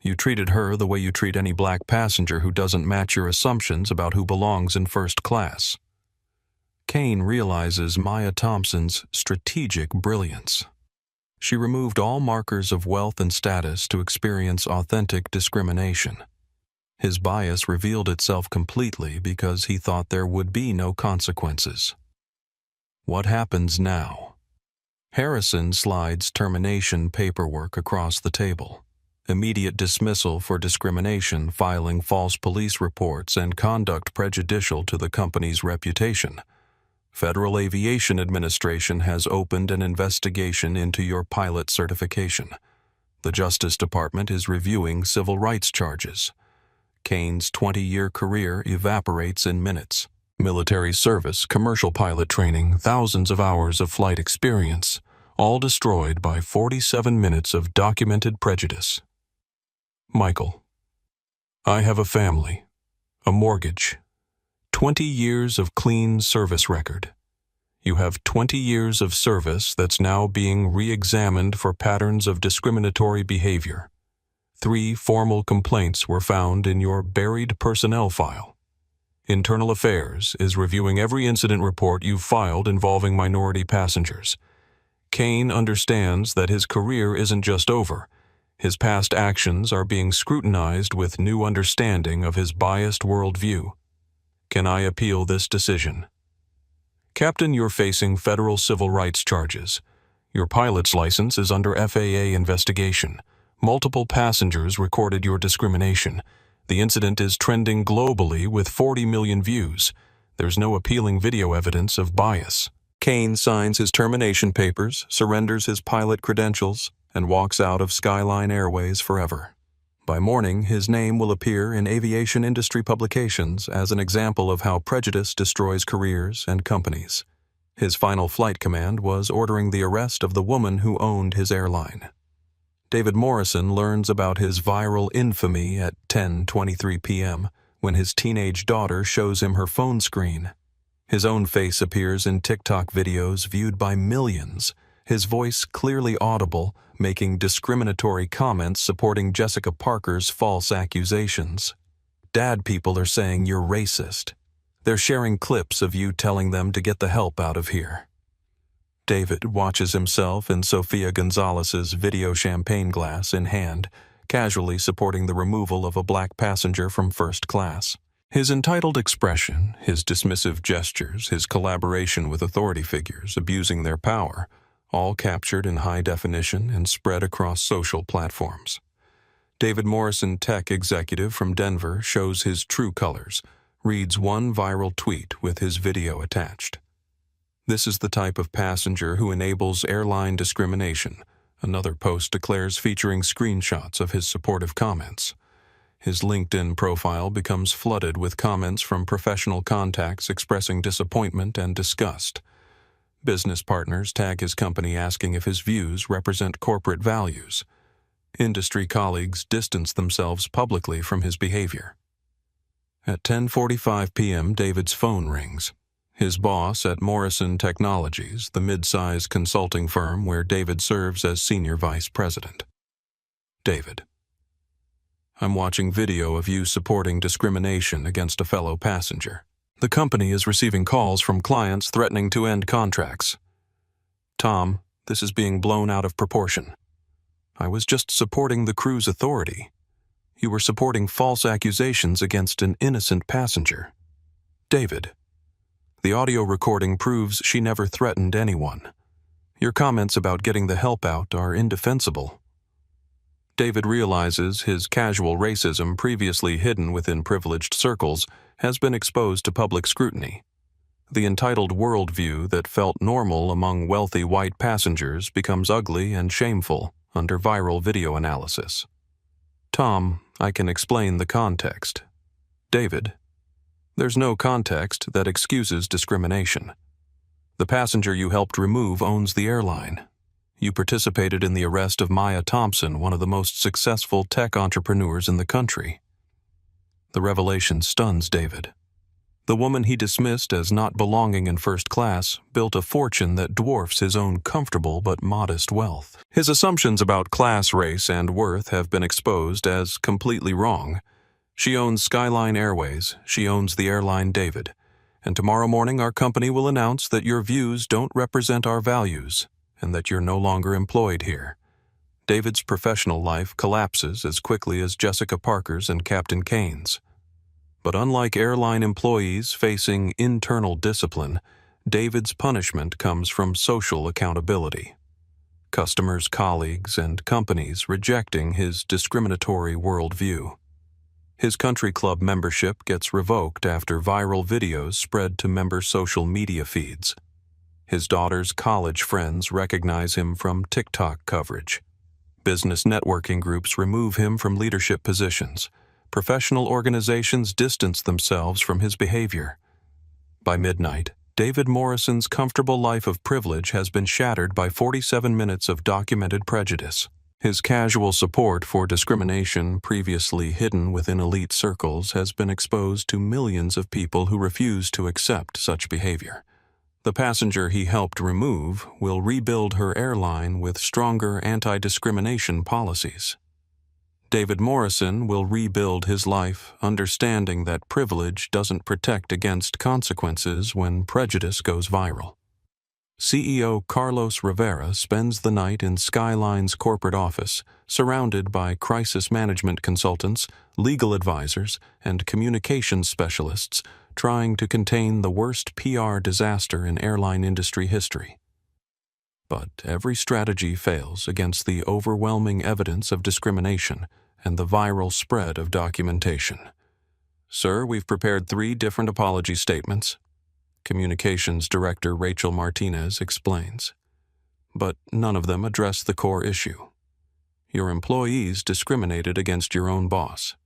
You treated her the way you treat any black passenger who doesn't match your assumptions about who belongs in first class." Kane realizes Maya Thompson's strategic brilliance. She removed all markers of wealth and status to experience authentic discrimination. His bias revealed itself completely because he thought there would be no consequences. What happens now? Harrison slides termination paperwork across the table. Immediate dismissal for discrimination, filing false police reports, and conduct prejudicial to the company's reputation. Federal Aviation Administration has opened an investigation into your pilot certification. The Justice Department is reviewing civil rights charges. Kane's 20-year career evaporates in minutes. Military service, commercial pilot training, thousands of hours of flight experience, all destroyed by 47 minutes of documented prejudice. "Michael, I have a family, a mortgage, 20 years of clean service record. You have 20 years of service that's now being re-examined for patterns of discriminatory behavior. 3 formal complaints were found in your buried personnel file. Internal Affairs is reviewing every incident report you've filed involving minority passengers. Kane understands that his career isn't just over. His past actions are being scrutinized with new understanding of his biased worldview. Can I appeal this decision?" "Captain, you're facing federal civil rights charges. Your pilot's license is under FAA investigation. Multiple passengers recorded your discrimination. The incident is trending globally with 40 million views. There's no appealing video evidence of bias. Kane signs his termination papers, surrenders his pilot credentials, and walks out of Skyline Airways forever. By morning, his name will appear in aviation industry publications as an example of how prejudice destroys careers and companies. His final flight command was ordering the arrest of the woman who owned his airline. David Morrison learns about his viral infamy at 10:23 p.m. when his teenage daughter shows him her phone screen. His own face appears in TikTok videos viewed by millions, his voice clearly audible, making discriminatory comments supporting Jessica Parker's false accusations. Dad people are saying you're racist. They're sharing clips of you telling them to get the help out of here. David watches himself in Sofia Gonzalez's video champagne glass in hand, casually supporting the removal of a black passenger from first class. His entitled expression, his dismissive gestures, his collaboration with authority figures abusing their power, all captured in high definition and spread across social platforms. David Morrison, tech executive from Denver, shows his true colors, reads one viral tweet with his video attached. This is the type of passenger who enables airline discrimination, another post declares, featuring screenshots of his supportive comments. His LinkedIn profile becomes flooded with comments from professional contacts expressing disappointment and disgust. Business partners tag his company asking if his views represent corporate values. Industry colleagues distance themselves publicly from his behavior. At 10:45 p.m., David's phone rings. His boss at Morrison Technologies, the mid-size consulting firm where David serves as senior vice president. David: I'm watching video of you supporting discrimination against a fellow passenger. The company is receiving calls from clients threatening to end contracts. Tom, this is being blown out of proportion. I was just supporting the crew's authority. You were supporting false accusations against an innocent passenger. David: the audio recording proves she never threatened anyone. Your comments about getting the help out are indefensible. David realizes his casual racism, previously hidden within privileged circles, has been exposed to public scrutiny. The entitled worldview that felt normal among wealthy white passengers becomes ugly and shameful under viral video analysis. Tom, I can explain the context. David: there's no context that excuses discrimination. The passenger you helped remove owns the airline. You participated in the arrest of Maya Thompson, one of the most successful tech entrepreneurs in the country. The revelation stuns David. The woman he dismissed as not belonging in first class built a fortune that dwarfs his own comfortable but modest wealth. His assumptions about class, race, and worth have been exposed as completely wrong. She owns Skyline Airways, she owns the airline David, and tomorrow morning our company will announce that your views don't represent our values, and that you're no longer employed here. David's professional life collapses as quickly as Jessica Parker's and Captain Kane's. But unlike airline employees facing internal discipline, David's punishment comes from social accountability. Customers, colleagues, and companies rejecting his discriminatory worldview. His country club membership gets revoked after viral videos spread to member social media feeds. His daughter's college friends recognize him from TikTok coverage. Business networking groups remove him from leadership positions. Professional organizations distance themselves from his behavior. By midnight, David Morrison's comfortable life of privilege has been shattered by 47 minutes of documented prejudice. His casual support for discrimination, previously hidden within elite circles, has been exposed to millions of people who refuse to accept such behavior. The passenger he helped remove will rebuild her airline with stronger anti-discrimination policies. David Morrison will rebuild his life, understanding that privilege doesn't protect against consequences when prejudice goes viral. CEO Carlos Rivera spends the night in Skyline's corporate office, surrounded by crisis management consultants, legal advisors, and communications specialists, trying to contain the worst PR disaster in airline industry history. But every strategy fails against the overwhelming evidence of discrimination and the viral spread of documentation. Sir, we've prepared 3 different apology statements, Communications Director Rachel Martinez explains. But none of them address the core issue. Your employees discriminated against your own boss.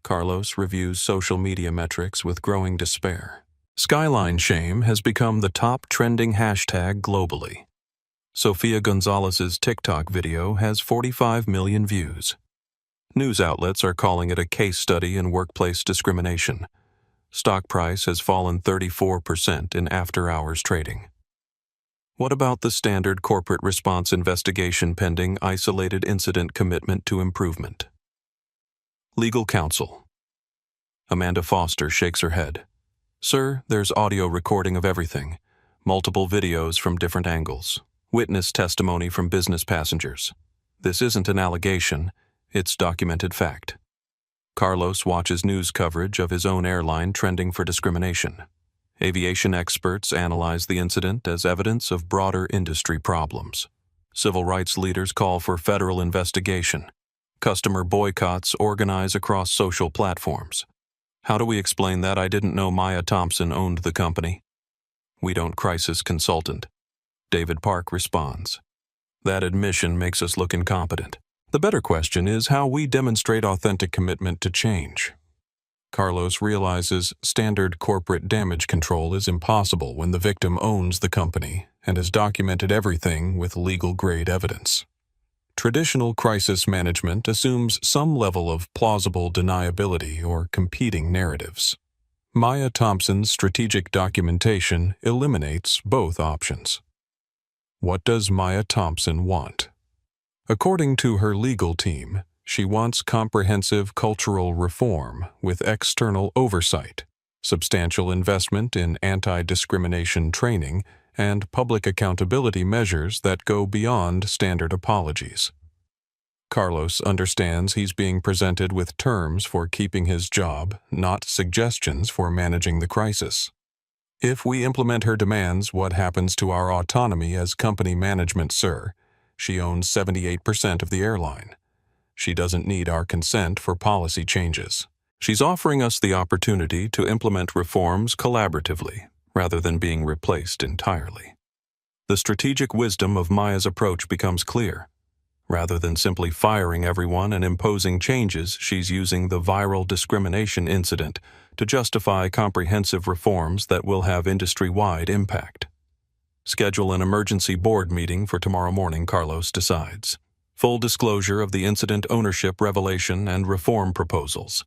Carlos reviews social media metrics with growing despair. Skyline shame has become the top trending hashtag globally. Sofia Gonzalez's TikTok video has 45 million views. News outlets are calling it a case study in workplace discrimination. Stock price has fallen 34% in after-hours trading. What about the standard corporate response investigation pending isolated incident commitment to improvement? Legal counsel. Amanda Foster shakes her head. Sir, there's audio recording of everything, multiple videos from different angles, witness testimony from business passengers. This isn't an allegation, it's documented fact. Carlos watches news coverage of his own airline trending for discrimination. Aviation experts analyze the incident as evidence of broader industry problems. Civil rights leaders call for federal investigation. Customer boycotts organize across social platforms. How do we explain that I didn't know Maya Thompson owned the company? We don't crisis consultant. David Park responds. That admission makes us look incompetent. The better question is how we demonstrate authentic commitment to change. Carlos realizes standard corporate damage control is impossible when the victim owns the company and has documented everything with legal-grade evidence. Traditional crisis management assumes some level of plausible deniability or competing narratives. Maya Thompson's strategic documentation eliminates both options. What does Maya Thompson want? According to her legal team, she wants comprehensive cultural reform with external oversight, substantial investment in anti-discrimination training, and public accountability measures that go beyond standard apologies. Carlos understands he's being presented with terms for keeping his job, not suggestions for managing the crisis. If we implement her demands, what happens to our autonomy as company management, sir? She owns 78% of the airline. She doesn't need our consent for policy changes. She's offering us the opportunity to implement reforms collaboratively, rather than being replaced entirely. The strategic wisdom of Maya's approach becomes clear. Rather than simply firing everyone and imposing changes, she's using the viral discrimination incident to justify comprehensive reforms that will have industry-wide impact. Schedule an emergency board meeting for tomorrow morning, Carlos decides. Full disclosure of the incident ownership revelation and reform proposals.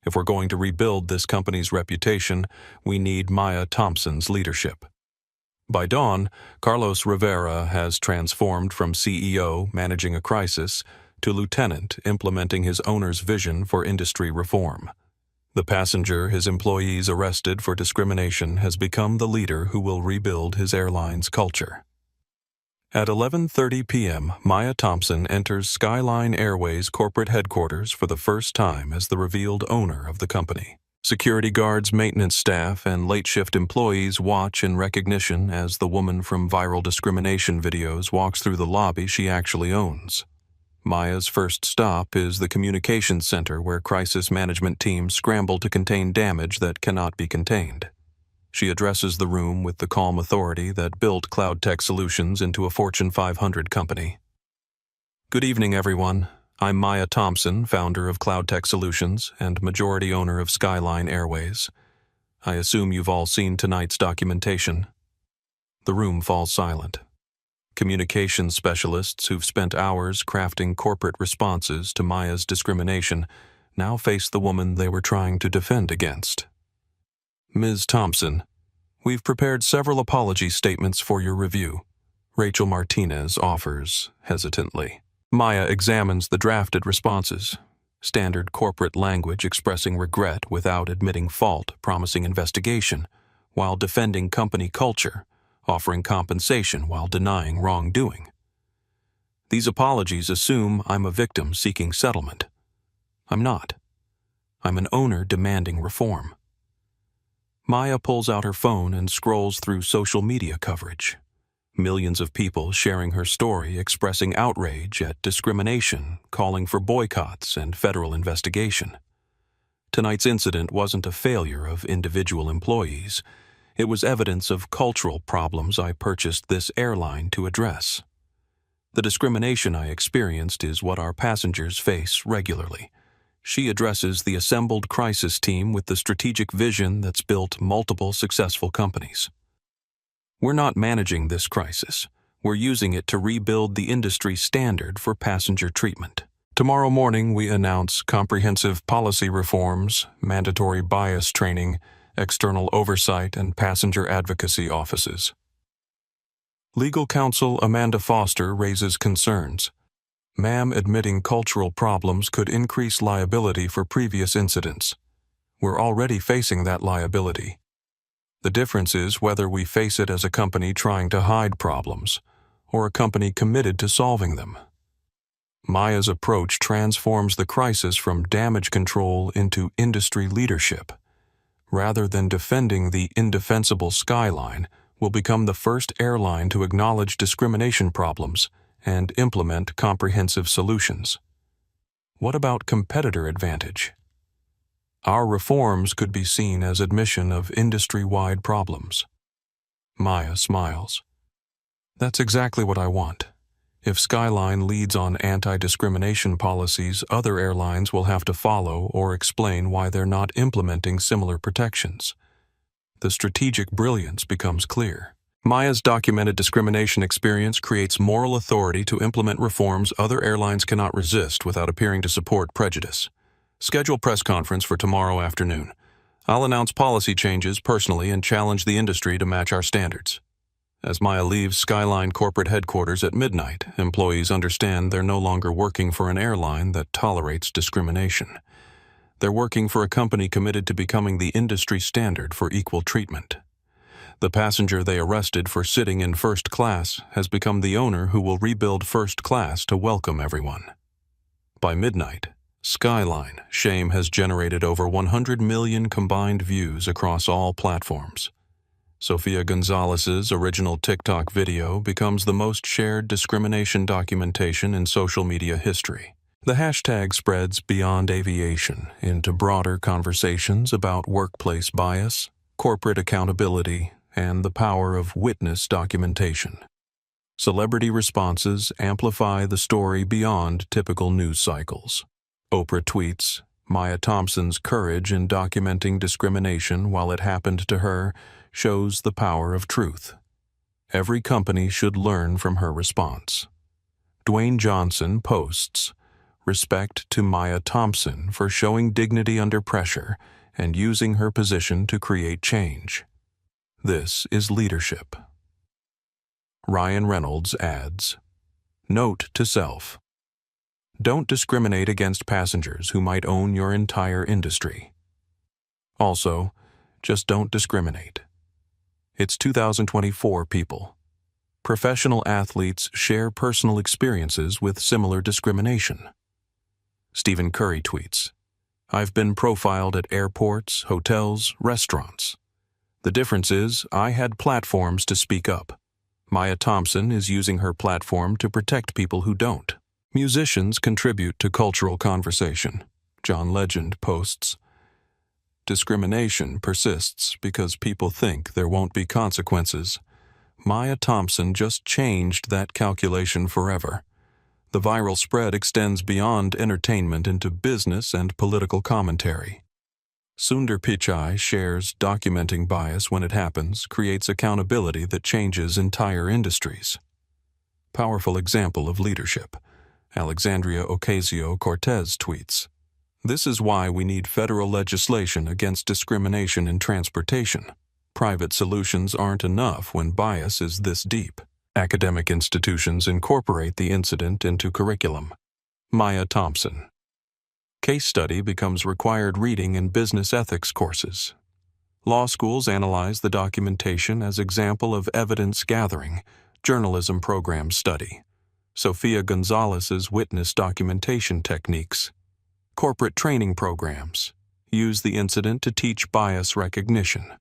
If we're going to rebuild this company's reputation, we need Maya Thompson's leadership. By dawn, Carlos Rivera has transformed from CEO managing a crisis to lieutenant implementing his owner's vision for industry reform. The passenger his employees arrested for discrimination has become the leader who will rebuild his airline's culture. At 11:30 p.m., Maya Thompson enters Skyline Airways corporate headquarters for the first time as the revealed owner of the company. Security guards, maintenance staff, and late-shift employees watch in recognition as the woman from viral discrimination videos walks through the lobby she actually owns. Maya's first stop is the communications center where crisis management teams scramble to contain damage that cannot be contained. She addresses the room with the calm authority that built Cloud Tech Solutions into a Fortune 500 company. Good evening, everyone. I'm Maya Thompson, founder of Cloud Tech Solutions and majority owner of Skyline Airways. I assume you've all seen tonight's documentation. The room falls silent. Communications specialists who've spent hours crafting corporate responses to Maya's discrimination now face the woman they were trying to defend against. Ms. Thompson, we've prepared several apology statements for your review. Rachel Martinez offers hesitantly. Maya examines the drafted responses, standard corporate language expressing regret without admitting fault, promising investigation, while defending company culture, offering compensation while denying wrongdoing. These apologies assume I'm a victim seeking settlement. I'm not. I'm an owner demanding reform. Maya pulls out her phone and scrolls through social media coverage. Millions of people sharing her story, expressing outrage at discrimination, calling for boycotts and federal investigation. Tonight's incident wasn't a failure of individual employees. It was evidence of cultural problems I purchased this airline to address. The discrimination I experienced is what our passengers face regularly. She addresses the assembled crisis team with the strategic vision that's built multiple successful companies. We're not managing this crisis. We're using it to rebuild the industry standard for passenger treatment. Tomorrow morning, we announce comprehensive policy reforms, mandatory bias training, external oversight, and passenger advocacy offices. Legal counsel Amanda Foster raises concerns. Ma'am, admitting cultural problems could increase liability for previous incidents. We're already facing that liability. The difference is whether we face it as a company trying to hide problems or a company committed to solving them. Maya's approach transforms the crisis from damage control into industry leadership. Rather than defending the indefensible skyline, we'll become the first airline to acknowledge discrimination problems and implement comprehensive solutions. What about competitor advantage? Our reforms could be seen as admission of industry-wide problems. Maya smiles. That's exactly what I want. If Skyline leads on anti-discrimination policies, other airlines will have to follow or explain why they're not implementing similar protections. The strategic brilliance becomes clear. Maya's documented discrimination experience creates moral authority to implement reforms other airlines cannot resist without appearing to support prejudice. Schedule press conference for tomorrow afternoon. I'll announce policy changes personally and challenge the industry to match our standards. As Maya leaves Skyline corporate headquarters at midnight, employees understand they're no longer working for an airline that tolerates discrimination. They're working for a company committed to becoming the industry standard for equal treatment. The passenger they arrested for sitting in first class has become the owner who will rebuild first class to welcome everyone. By midnight, Skyline Shame has generated over 100 million combined views across all platforms. Sofia Gonzalez's original TikTok video becomes the most shared discrimination documentation in social media history. The hashtag spreads beyond aviation into broader conversations about workplace bias, corporate accountability, and the power of witness documentation. Celebrity responses amplify the story beyond typical news cycles. Oprah tweets, "Maya Thompson's courage in documenting discrimination while it happened to her shows the power of truth. Every company should learn from her response." Dwayne Johnson posts, "Respect to Maya Thompson for showing dignity under pressure and using her position to create change. This is leadership." Ryan Reynolds adds, "Note to self. Don't discriminate against passengers who might own your entire industry. Also, just don't discriminate. It's 2024, people. Professional athletes share personal experiences with similar discrimination." Stephen Curry tweets, "I've been profiled at airports, hotels, restaurants. The difference is I had platforms to speak up. Maya Thompson is using her platform to protect people who don't." Musicians contribute to cultural conversation. John Legend posts, "Discrimination persists because people think there won't be consequences. Maya Thompson just changed that calculation forever. The viral spread extends beyond entertainment into business and political commentary." Sundar Pichai shares, "Documenting bias when it happens creates accountability that changes entire industries." Powerful example of leadership. Alexandria Ocasio-Cortez tweets, "This is why we need federal legislation against discrimination in transportation. Private solutions aren't enough when bias is this deep." Academic institutions incorporate the incident into curriculum. Maya Thompson. Case study becomes required reading in business ethics courses. Law schools analyze the documentation as example of evidence gathering, journalism program study. Sofia Gonzalez's witness documentation techniques. Corporate training programs use the incident to teach bias recognition.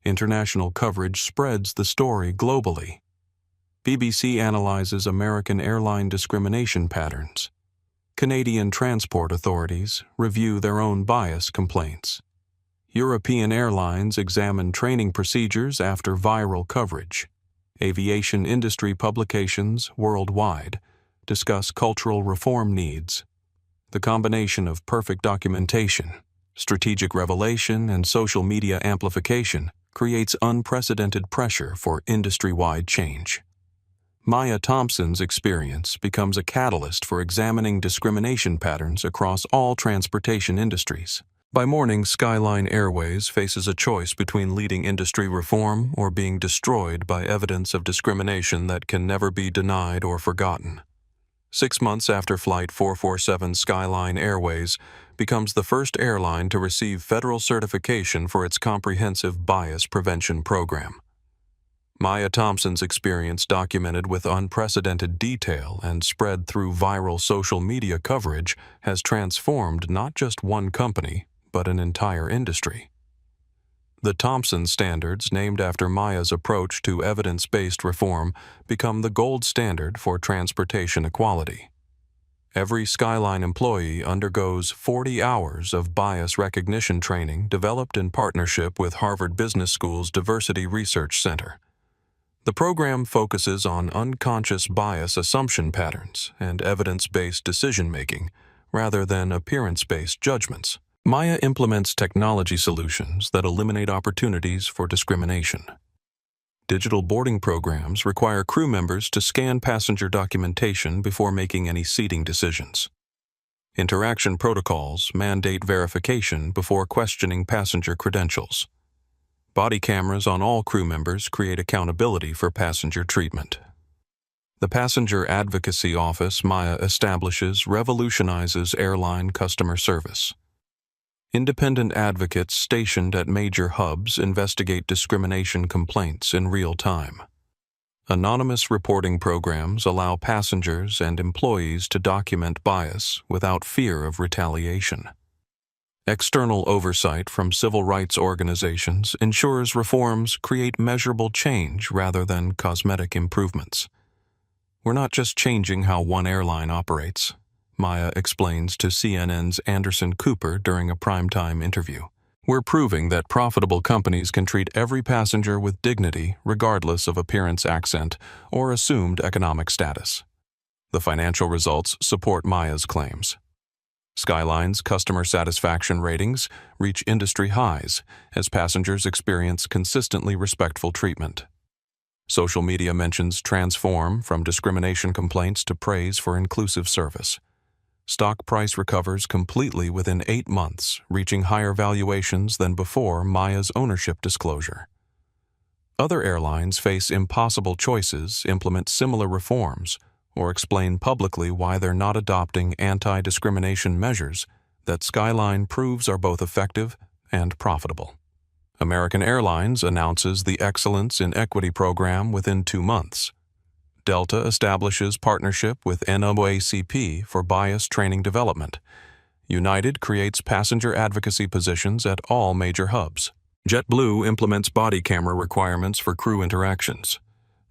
International coverage spreads the story globally. BBC analyzes American airline discrimination patterns. Canadian transport authorities review their own bias complaints. European airlines examine training procedures after viral coverage. Aviation industry publications worldwide discuss cultural reform needs. The combination of perfect documentation, strategic revelation, and social media amplification creates unprecedented pressure for industry-wide change. Maya Thompson's experience becomes a catalyst for examining discrimination patterns across all transportation industries. By morning, Skyline Airways faces a choice between leading industry reform or being destroyed by evidence of discrimination that can never be denied or forgotten. 6 months after Flight 447, Skyline Airways becomes the first airline to receive federal certification for its comprehensive bias prevention program. Maya Thompson's experience, documented with unprecedented detail and spread through viral social media coverage, has transformed not just one company, but an entire industry. The Thompson Standards, named after Maya's approach to evidence-based reform, become the gold standard for transportation equality. Every Skyline employee undergoes 40 hours of bias recognition training developed in partnership with Harvard Business School's Diversity Research Center. The program focuses on unconscious bias assumption patterns and evidence-based decision-making, rather than appearance-based judgments. Maya implements technology solutions that eliminate opportunities for discrimination. Digital boarding programs require crew members to scan passenger documentation before making any seating decisions. Interaction protocols mandate verification before questioning passenger credentials. Body cameras on all crew members create accountability for passenger treatment. The Passenger Advocacy Office Maya establishes revolutionizes airline customer service. Independent advocates stationed at major hubs investigate discrimination complaints in real time. Anonymous reporting programs allow passengers and employees to document bias without fear of retaliation. External oversight from civil rights organizations ensures reforms create measurable change rather than cosmetic improvements. We're not just changing how one airline operates, Maya explains to CNN's Anderson Cooper during a primetime interview. We're proving that profitable companies can treat every passenger with dignity regardless of appearance, accent, or assumed economic status. The financial results support Maya's claims. Skyline's customer satisfaction ratings reach industry highs as passengers experience consistently respectful treatment. Social media mentions transform from discrimination complaints to praise for inclusive service. Stock price recovers completely within 8 months, reaching higher valuations than before Maya's ownership disclosure. Other airlines face impossible choices, implement similar reforms, or explain publicly why they're not adopting anti-discrimination measures that Skyline proves are both effective and profitable. American Airlines announces the Excellence in Equity program within 2 months. Delta establishes partnership with NAACP for bias training development. United creates passenger advocacy positions at all major hubs. JetBlue implements body camera requirements for crew interactions.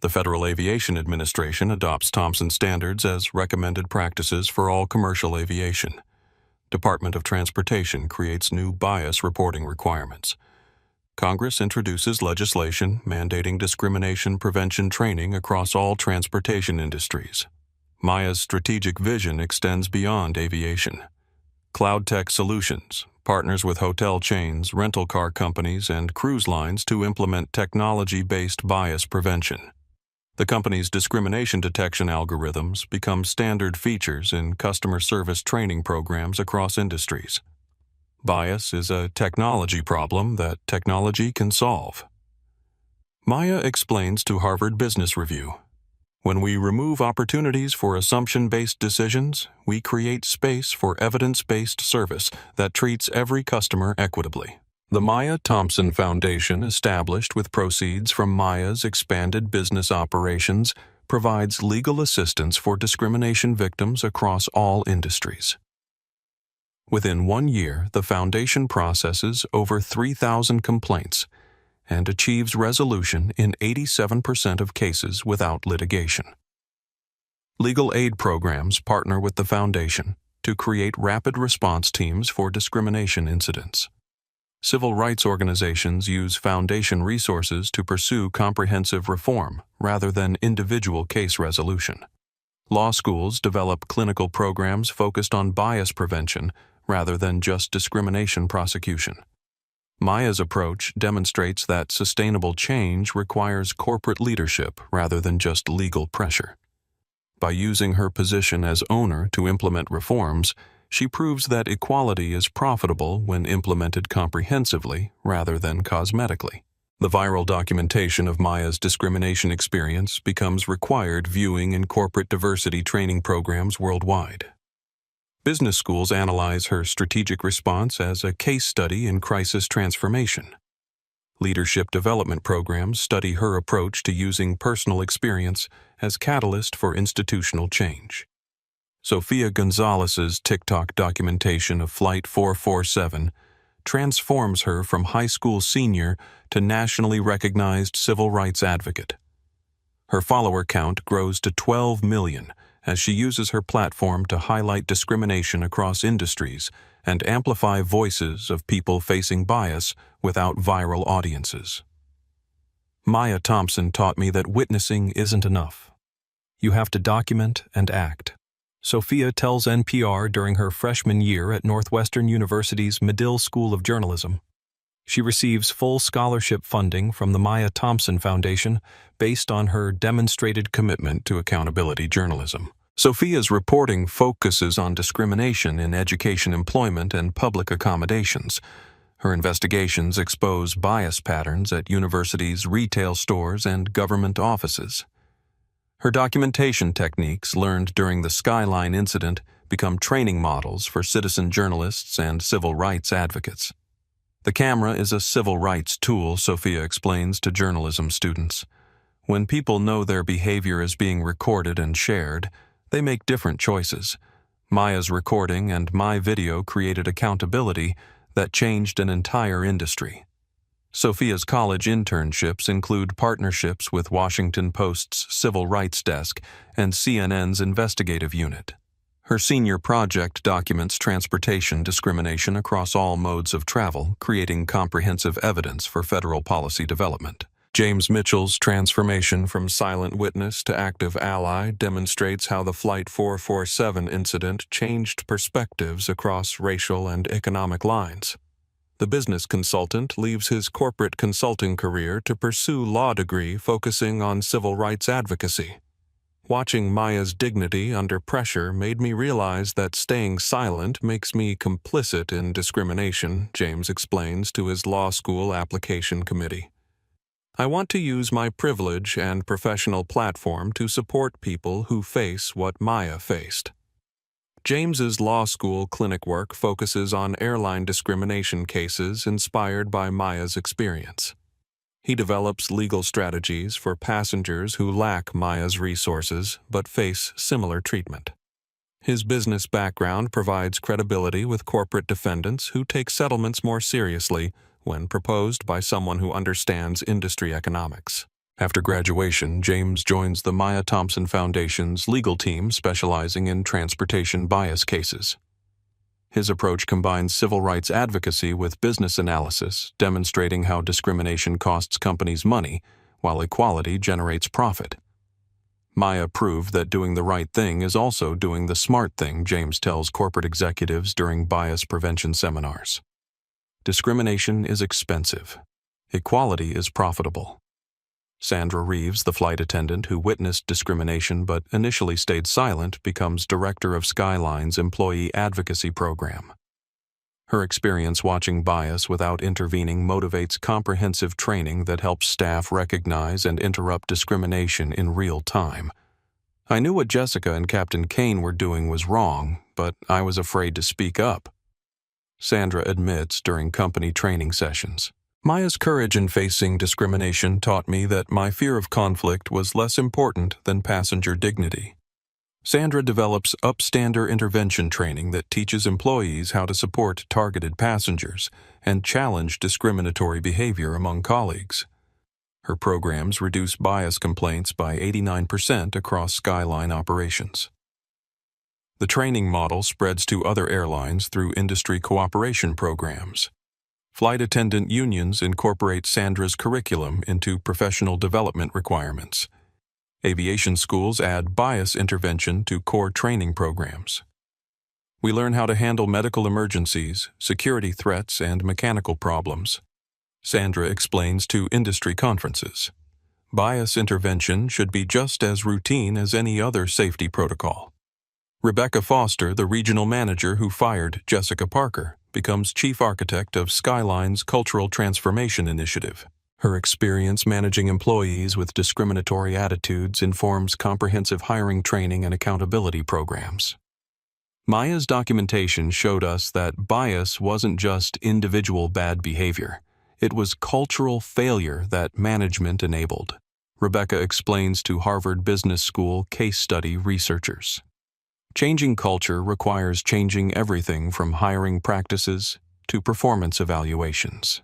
The Federal Aviation Administration adopts Thompson Standards as recommended practices for all commercial aviation. Department of Transportation creates new bias reporting requirements. Congress introduces legislation mandating discrimination prevention training across all transportation industries. Maya's strategic vision extends beyond aviation. Cloud Tech Solutions partners with hotel chains, rental car companies, and cruise lines to implement technology-based bias prevention. The company's discrimination detection algorithms become standard features in customer service training programs across industries. Bias is a technology problem that technology can solve. Maya explains to Harvard Business Review, "When we remove opportunities for assumption-based decisions, we create space for evidence-based service that treats every customer equitably." The Maya Thompson Foundation, established with proceeds from Maya's expanded business operations, provides legal assistance for discrimination victims across all industries. Within 1 year, the foundation processes over 3,000 complaints, and achieves resolution in 87% of cases without litigation. Legal aid programs partner with the Foundation to create rapid response teams for discrimination incidents. Civil rights organizations use Foundation resources to pursue comprehensive reform rather than individual case resolution. Law schools develop clinical programs focused on bias prevention rather than just discrimination prosecution. Maya's approach demonstrates that sustainable change requires corporate leadership rather than just legal pressure. By using her position as owner to implement reforms, she proves that equality is profitable when implemented comprehensively rather than cosmetically. The viral documentation of Maya's discrimination experience becomes required viewing in corporate diversity training programs worldwide. Business schools analyze her strategic response as a case study in crisis transformation. Leadership development programs study her approach to using personal experience as catalyst for institutional change. Sofia Gonzalez's TikTok documentation of Flight 447 transforms her from high school senior to nationally recognized civil rights advocate. Her follower count grows to 12 million as she uses her platform to highlight discrimination across industries and amplify voices of people facing bias without viral audiences. Maya Thompson taught me that witnessing isn't enough. You have to document and act. Sofia tells NPR during her freshman year at Northwestern University's Medill School of Journalism. She receives full scholarship funding from the Maya Thompson Foundation based on her demonstrated commitment to accountability journalism. Sofia's reporting focuses on discrimination in education, employment, and public accommodations. Her investigations expose bias patterns at universities, retail stores, and government offices. Her documentation techniques learned during the Skyline incident become training models for citizen journalists and civil rights advocates. The camera is a civil rights tool, Sofia explains to journalism students. When people know their behavior is being recorded and shared, they make different choices. Maya's recording and my video created accountability that changed an entire industry. Sofia's college internships include partnerships with Washington Post's Civil Rights Desk and CNN's investigative unit. Her senior project documents transportation discrimination across all modes of travel, creating comprehensive evidence for federal policy development. James Mitchell's transformation from silent witness to active ally demonstrates how the Flight 447 incident changed perspectives across racial and economic lines. The business consultant leaves his corporate consulting career to pursue law degree focusing on civil rights advocacy. Watching Maya's dignity under pressure made me realize that staying silent makes me complicit in discrimination, James explains to his law school application committee. I want to use my privilege and professional platform to support people who face what Maya faced. James's law school clinic work focuses on airline discrimination cases inspired by Maya's experience. He develops legal strategies for passengers who lack Maya's resources but face similar treatment. His business background provides credibility with corporate defendants who take settlements more seriously when proposed by someone who understands industry economics. After graduation, James joins the Maya Thompson Foundation's legal team specializing in transportation bias cases. His approach combines civil rights advocacy with business analysis, demonstrating how discrimination costs companies money while equality generates profit. Maya proved that doing the right thing is also doing the smart thing, James tells corporate executives during bias prevention seminars. Discrimination is expensive. Equality is profitable. Sandra Reeves, the flight attendant who witnessed discrimination but initially stayed silent, becomes director of Skyline's employee advocacy program. Her experience watching bias without intervening motivates comprehensive training that helps staff recognize and interrupt discrimination in real time. I knew what Jessica and Captain Kane were doing was wrong, but I was afraid to speak up, Sandra admits during company training sessions. Maya's courage in facing discrimination taught me that my fear of conflict was less important than passenger dignity. Sandra develops upstander intervention training that teaches employees how to support targeted passengers and challenge discriminatory behavior among colleagues. Her programs reduce bias complaints by 89% across Skyline operations. The training model spreads to other airlines through industry cooperation programs. Flight attendant unions incorporate Sandra's curriculum into professional development requirements. Aviation schools add bias intervention to core training programs. We learn how to handle medical emergencies, security threats, and mechanical problems. Sandra explains to industry conferences. Bias intervention should be just as routine as any other safety protocol. Rebecca Foster, the regional manager who fired Jessica Parker, becomes chief architect of Skyline's Cultural Transformation Initiative. Her experience managing employees with discriminatory attitudes informs comprehensive hiring training and accountability programs. Maya's documentation showed us that bias wasn't just individual bad behavior. It was cultural failure that management enabled. Rebecca explains to Harvard Business School case study researchers. Changing culture requires changing everything from hiring practices to performance evaluations.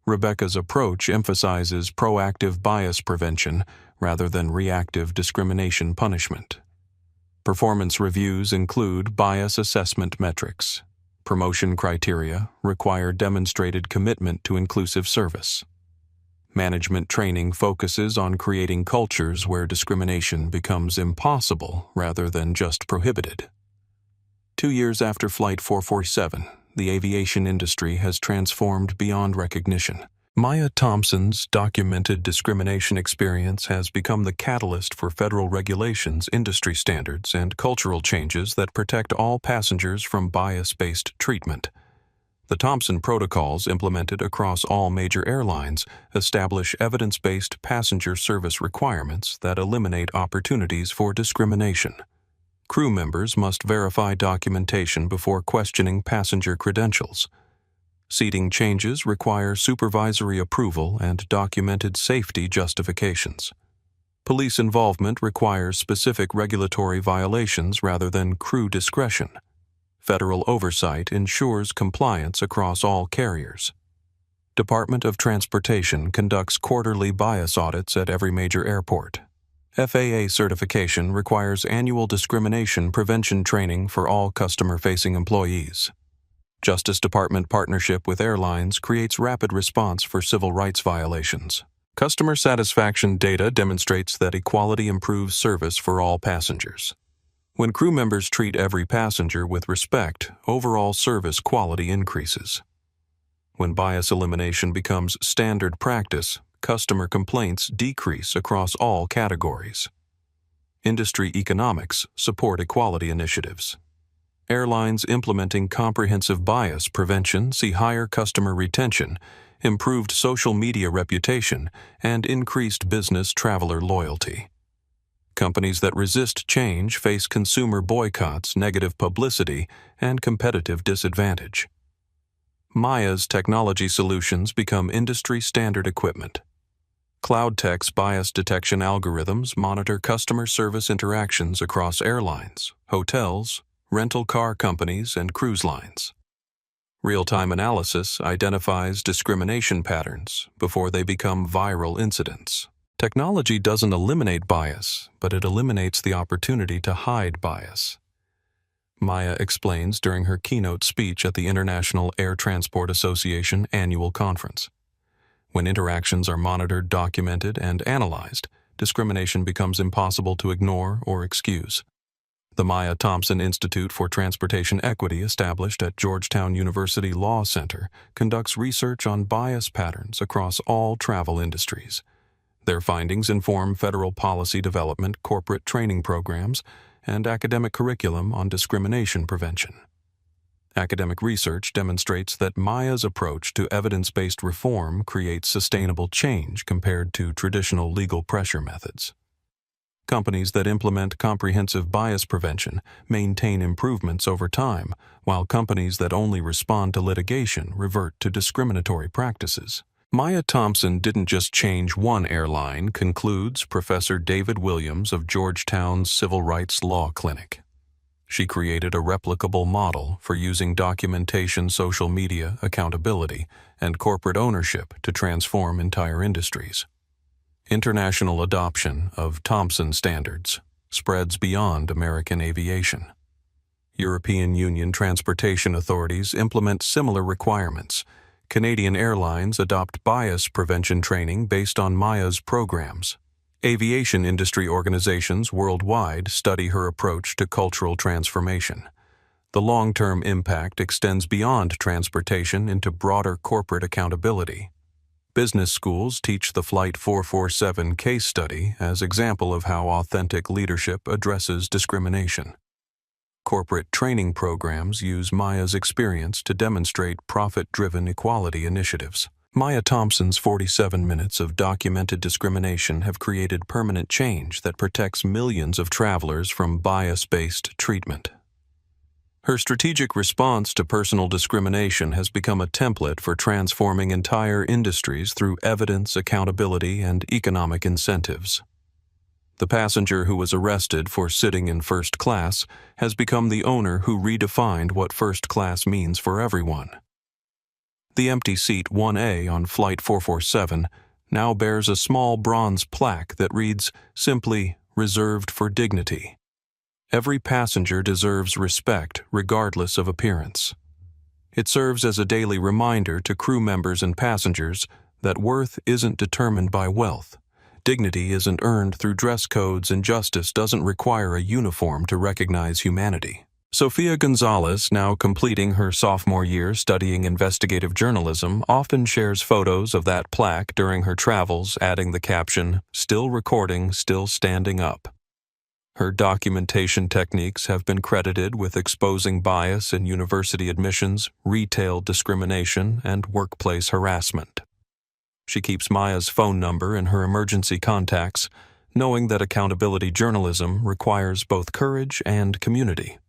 Rebecca's approach emphasizes proactive bias prevention rather than reactive discrimination punishment. Performance reviews include bias assessment metrics. Promotion criteria require demonstrated commitment to inclusive service. Management training focuses on creating cultures where discrimination becomes impossible rather than just prohibited. 2 years after Flight 447, the aviation industry has transformed beyond recognition. Maya Thompson's documented discrimination experience has become the catalyst for federal regulations, industry standards, and cultural changes that protect all passengers from bias-based treatment. The Thompson protocols implemented across all major airlines establish evidence-based passenger service requirements that eliminate opportunities for discrimination. Crew members must verify documentation before questioning passenger credentials. Seating changes require supervisory approval and documented safety justifications. Police involvement requires specific regulatory violations rather than crew discretion. Federal oversight ensures compliance across all carriers. Department of Transportation conducts quarterly bias audits at every major airport. FAA certification requires annual discrimination prevention training for all customer-facing employees. Justice Department partnership with airlines creates rapid response for civil rights violations. Customer satisfaction data demonstrates that equality improves service for all passengers. When crew members treat every passenger with respect, overall service quality increases. When bias elimination becomes standard practice, customer complaints decrease across all categories. Industry economics support equality initiatives. Airlines implementing comprehensive bias prevention see higher customer retention, improved social media reputation, and increased business traveler loyalty. Companies that resist change face consumer boycotts, negative publicity, and competitive disadvantage. Maya's technology solutions become industry standard equipment. CloudTech's bias detection algorithms monitor customer service interactions across airlines, hotels, rental car companies, and cruise lines. Real-time analysis identifies discrimination patterns before they become viral incidents. Technology doesn't eliminate bias, but it eliminates the opportunity to hide bias. Maya explains during her keynote speech at the International Air Transport Association annual conference. When interactions are monitored, documented, and analyzed, discrimination becomes impossible to ignore or excuse. The Maya Thompson Institute for Transportation Equity, established at Georgetown University Law Center, conducts research on bias patterns across all travel industries. Their findings inform federal policy development, corporate training programs, and academic curriculum on discrimination prevention. Academic research demonstrates that Maya's approach to evidence-based reform creates sustainable change compared to traditional legal pressure methods. Companies that implement comprehensive bias prevention maintain improvements over time, while companies that only respond to litigation revert to discriminatory practices. Maya Thompson didn't just change one airline, concludes Professor David Williams of Georgetown's Civil Rights Law Clinic. She created a replicable model for using documentation, social media, accountability, and corporate ownership to transform entire industries. International adoption of Thompson standards spreads beyond American aviation. European Union transportation authorities implement similar requirements. Canadian airlines adopt bias prevention training based on Maya's programs. Aviation industry organizations worldwide study her approach to cultural transformation. The long-term impact extends beyond transportation into broader corporate accountability. Business schools teach the Flight 447 case study as example of how authentic leadership addresses discrimination. Corporate training programs use Maya's experience to demonstrate profit-driven equality initiatives. Maya Thompson's 47 minutes of documented discrimination have created permanent change that protects millions of travelers from bias-based treatment. Her strategic response to personal discrimination has become a template for transforming entire industries through evidence, accountability, and economic incentives. The passenger who was arrested for sitting in first class has become the owner who redefined what first class means for everyone. The empty seat 1A on Flight 447 now bears a small bronze plaque that reads simply, "Reserved for dignity." Every passenger deserves respect regardless of appearance. It serves as a daily reminder to crew members and passengers that worth isn't determined by wealth. Dignity isn't earned through dress codes, and justice doesn't require a uniform to recognize humanity. Sofia Gonzalez, now completing her sophomore year studying investigative journalism, often shares photos of that plaque during her travels, adding the caption, "Still recording, still standing up." Her documentation techniques have been credited with exposing bias in university admissions, retail discrimination, and workplace harassment. She keeps Maya's phone number in her emergency contacts, knowing that accountability journalism requires both courage and community.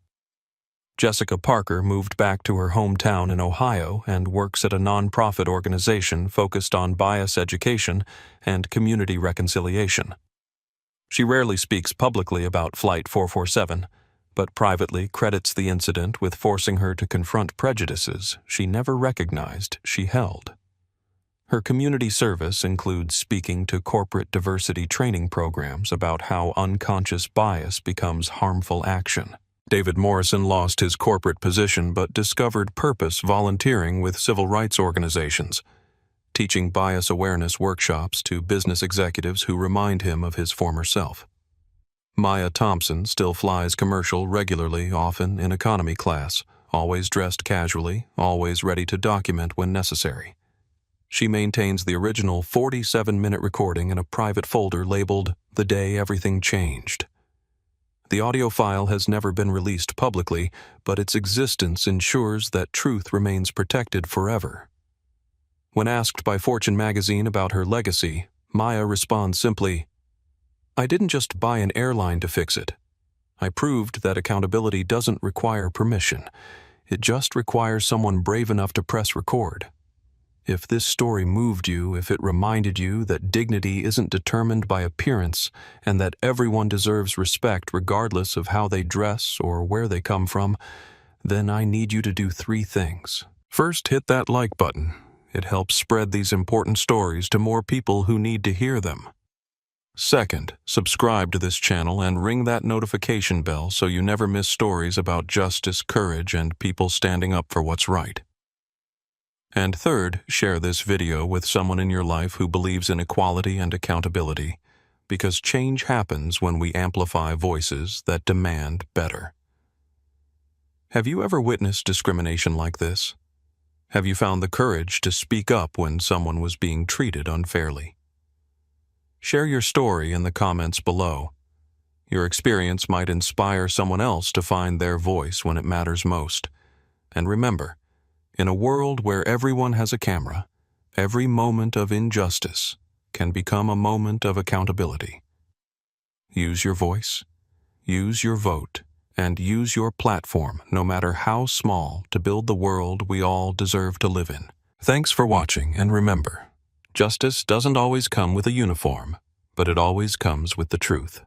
Jessica Parker moved back to her hometown in Ohio and works at a nonprofit organization focused on bias education and community reconciliation. She rarely speaks publicly about Flight 447, but privately credits the incident with forcing her to confront prejudices she never recognized she held. Her community service includes speaking to corporate diversity training programs about how unconscious bias becomes harmful action. David Morrison lost his corporate position but discovered purpose volunteering with civil rights organizations, teaching bias awareness workshops to business executives who remind him of his former self. Maya Thompson still flies commercial regularly, often in economy class, always dressed casually, always ready to document when necessary. She maintains the original 47-minute recording in a private folder labeled "The Day Everything Changed." The audio file has never been released publicly, but its existence ensures that truth remains protected forever. When asked by Fortune magazine about her legacy, Maya responds simply, "I didn't just buy an airline to fix it. I proved that accountability doesn't require permission. It just requires someone brave enough to press record. If this story moved you, if it reminded you that dignity isn't determined by appearance and that everyone deserves respect regardless of how they dress or where they come from, then I need you to do 3 things. First, hit that like button. It helps spread these important stories to more people who need to hear them. Second, subscribe to this channel and ring that notification bell so you never miss stories about justice, courage, and people standing up for what's right. And third, share this video with someone in your life who believes in equality and accountability, because change happens when we amplify voices that demand better. Have you ever witnessed discrimination like this? Have you found the courage to speak up when someone was being treated unfairly? Share your story in the comments below. Your experience might inspire someone else to find their voice when it matters most. And remember, in a world where everyone has a camera, every moment of injustice can become a moment of accountability. Use your voice, use your vote, and use your platform, no matter how small, to build the world we all deserve to live in. Thanks for watching, and remember, Justice doesn't always come with a uniform, but it always comes with the truth.